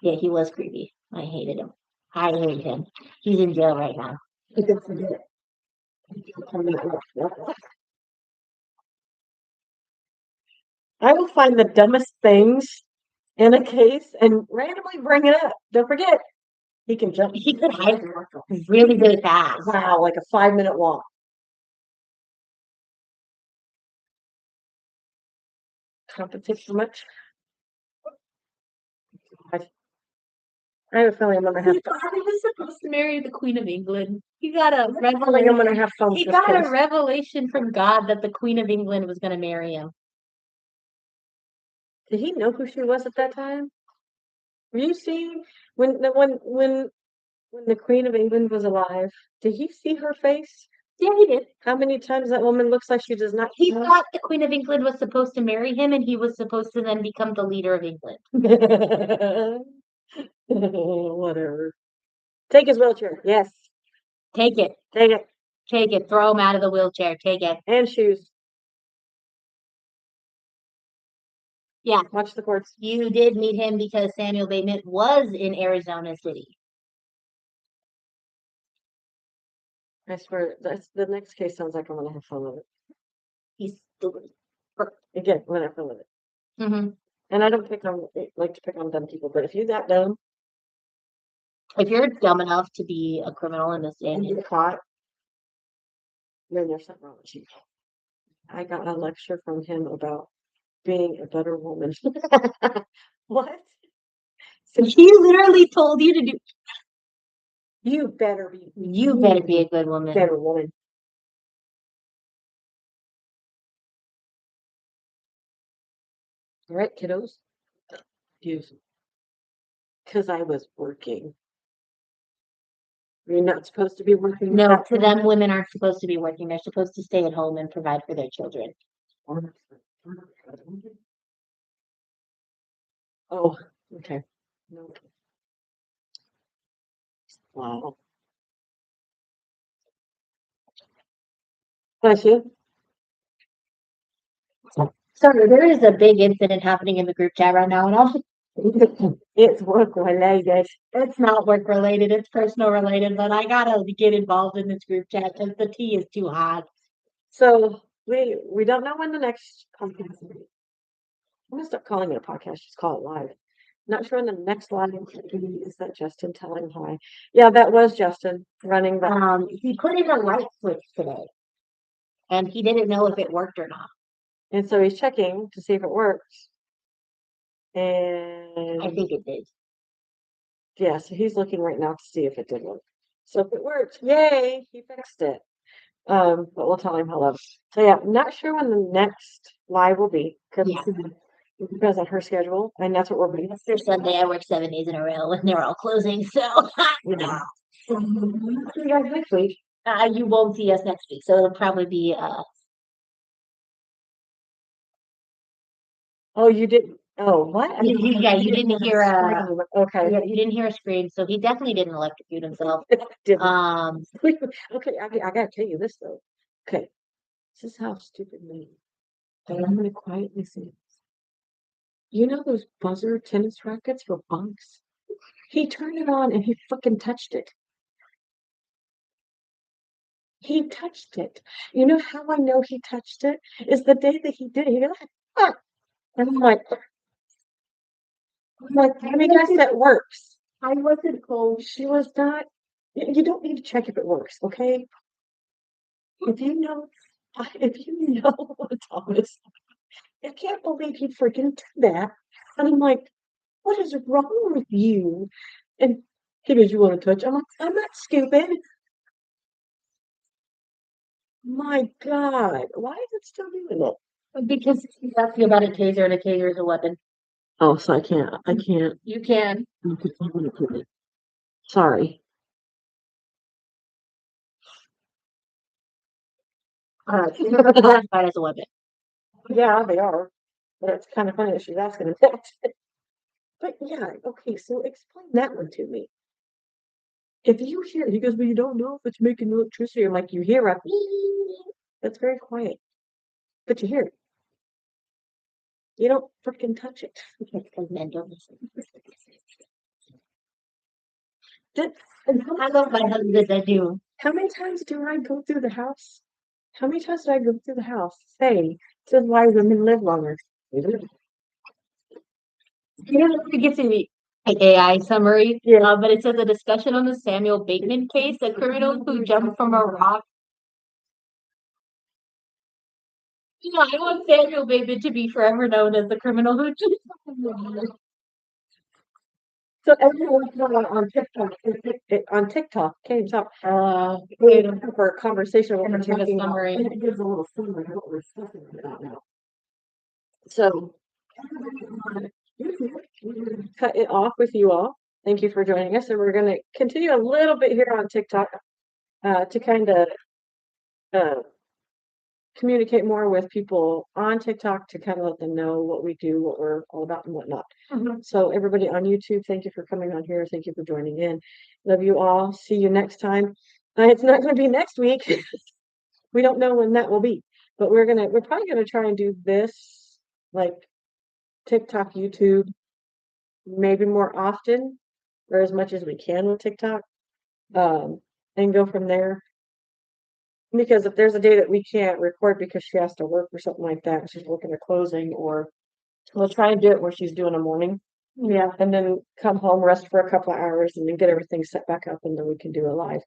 Yeah, he was creepy. I hated him. I hate him. He's in jail right now. I will find the dumbest things in a case and randomly bring it up. Don't forget, he can jump. He could hide really, really fast. Wow, like a 5-minute walk. Compensate so much. I have a feeling I'm gonna have. He was supposed to marry the Queen of England. He got a revelation. I'm gonna have fun. He got a revelation from God that the Queen of England was going to marry him. Did he know who she was at that time? You see, when the Queen of England was alive, did he see her face? Yeah, he did. How many times that woman looks like she does not He thought the Queen of England was supposed to marry him, and he was supposed to then become the leader of England. Whatever. Take his wheelchair. Yes. Take it. Take it. Take it. Throw him out of the wheelchair. Take it. And shoes. Yeah. Watch the courts. You did meet him because Samuel Bateman was in Arizona City. I swear, that's the next case sounds like I'm gonna have fun with it. He's stupid. Again, I'm gonna have fun with it. Mm-hmm. And I don't like to pick on dumb people, but if you're that dumb, if you're dumb enough to be a criminal in this day and and get caught, then there's something wrong with you. I got a lecture from him about being a better woman. What? he literally told you to do. You better be. You better be a good woman. Better woman. All right, kiddos. Use. Because I was working. You're not supposed to be working. No, to them, women aren't supposed to be working. They're supposed to stay at home and provide for their children. Oh, okay. No. Wow. Bless you. Sorry, there is a big incident happening in the group chat right now, and it's work related. It's not work related, it's personal related, but I gotta get involved in this group chat because the tea is too hot. So we don't know when the next podcast will be. I'm gonna stop calling it a podcast, just call it live. Not sure when the next live is. That Justin telling hi. Yeah, that was Justin running the He put in a light switch today, and he didn't know if it worked or not. and so he's checking to see if it works. I And think it did. yeah, so he's looking right now to see if it did work. So if it worked, yay, he fixed it. But we'll tell him hello. So yeah, I'm not sure when the next live will be because it depends on her schedule, and that's what we're doing. After Sunday, I work 7 days in a row, and they're all closing. So Yeah. See you guys next week. You won't see us next week, so it'll probably be Oh, you didn't. Oh, what? yeah, you didn't hear okay. Yeah, you didn't hear a scream, so he definitely didn't electrocute himself. Didn't. Okay, I gotta tell you this though. Okay, this is how stupid me. But I'm gonna quietly say this. You know those buzzer tennis rackets for bunks? He turned it on and he fucking touched it. He touched it. You know how I know he touched it? Is the day that he did it. He goes, ah! And I'm like, let me guess that works. I wasn't cold. She was not. You don't need to check if it works, okay? If you know Thomas, I can't believe he freaking did that. And I'm like, what is wrong with you? And he goes, you want to touch? I'm like, I'm not stupid. My God, why is it still doing it? Because he's asking about a taser, and a taser is a weapon. Oh, so I can't. You can. Sorry. Classified as a weapon. Yeah, they are. But it's kind of funny that she's asking him that. But yeah, okay, so explain that one to me. If you hear, he goes, well, you don't know if it's making electricity. I'm like, you hear a beep. That's very quiet. But you hear it. You don't freaking touch it. Because men don't listen. I love my husband, I do. How many times do I go through the house? How many times did I go through the house? Say, this is why women live longer. You know, it gets in the AI summary, Yeah. but it says a discussion on the Samuel Bateman case, a criminal who jumped from a rock. Yeah, I want Samuel Bateman to be forever known as the criminal who jumped from a rock. So every once in a while on TikTok, came up for a conversation with a summary. and it gives a little summary of what we're discussing about now. So cut it off with you all. Thank you for joining us, and we're going to continue a little bit here on TikTok to kind of communicate more with people on TikTok to kind of let them know what we do, what we're all about, and whatnot. So everybody on YouTube, thank you for coming on here. Thank you for joining in. Love you all. See you next time. It's not going to be next week. We don't know when that will be, but we're probably gonna try and do this like TikTok, YouTube, maybe more often or as much as we can with TikTok, and go from there. Because if there's a day that we can't record because she has to work or something like that, she's working a closing, or we'll try and do it where she's doing a morning. Yeah. And then come home, rest for a couple of hours, and then get everything set back up, and then we can do it live.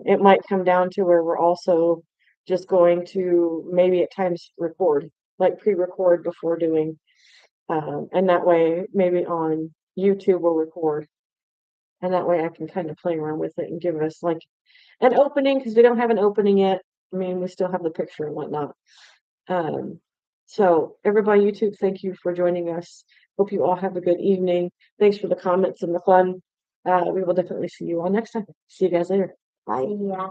It might come down to where we're also just going to maybe at times record, like pre-record before doing. And that way, maybe on YouTube we'll record. And that way I can kind of play around with it and give us like an opening, because we don't have an opening yet. I mean, we still have the picture and whatnot. So everybody, YouTube, thank you for joining us. Hope you all have a good evening. Thanks for the comments and the fun. We will definitely see you all next time. See you guys later. Bye. Yeah.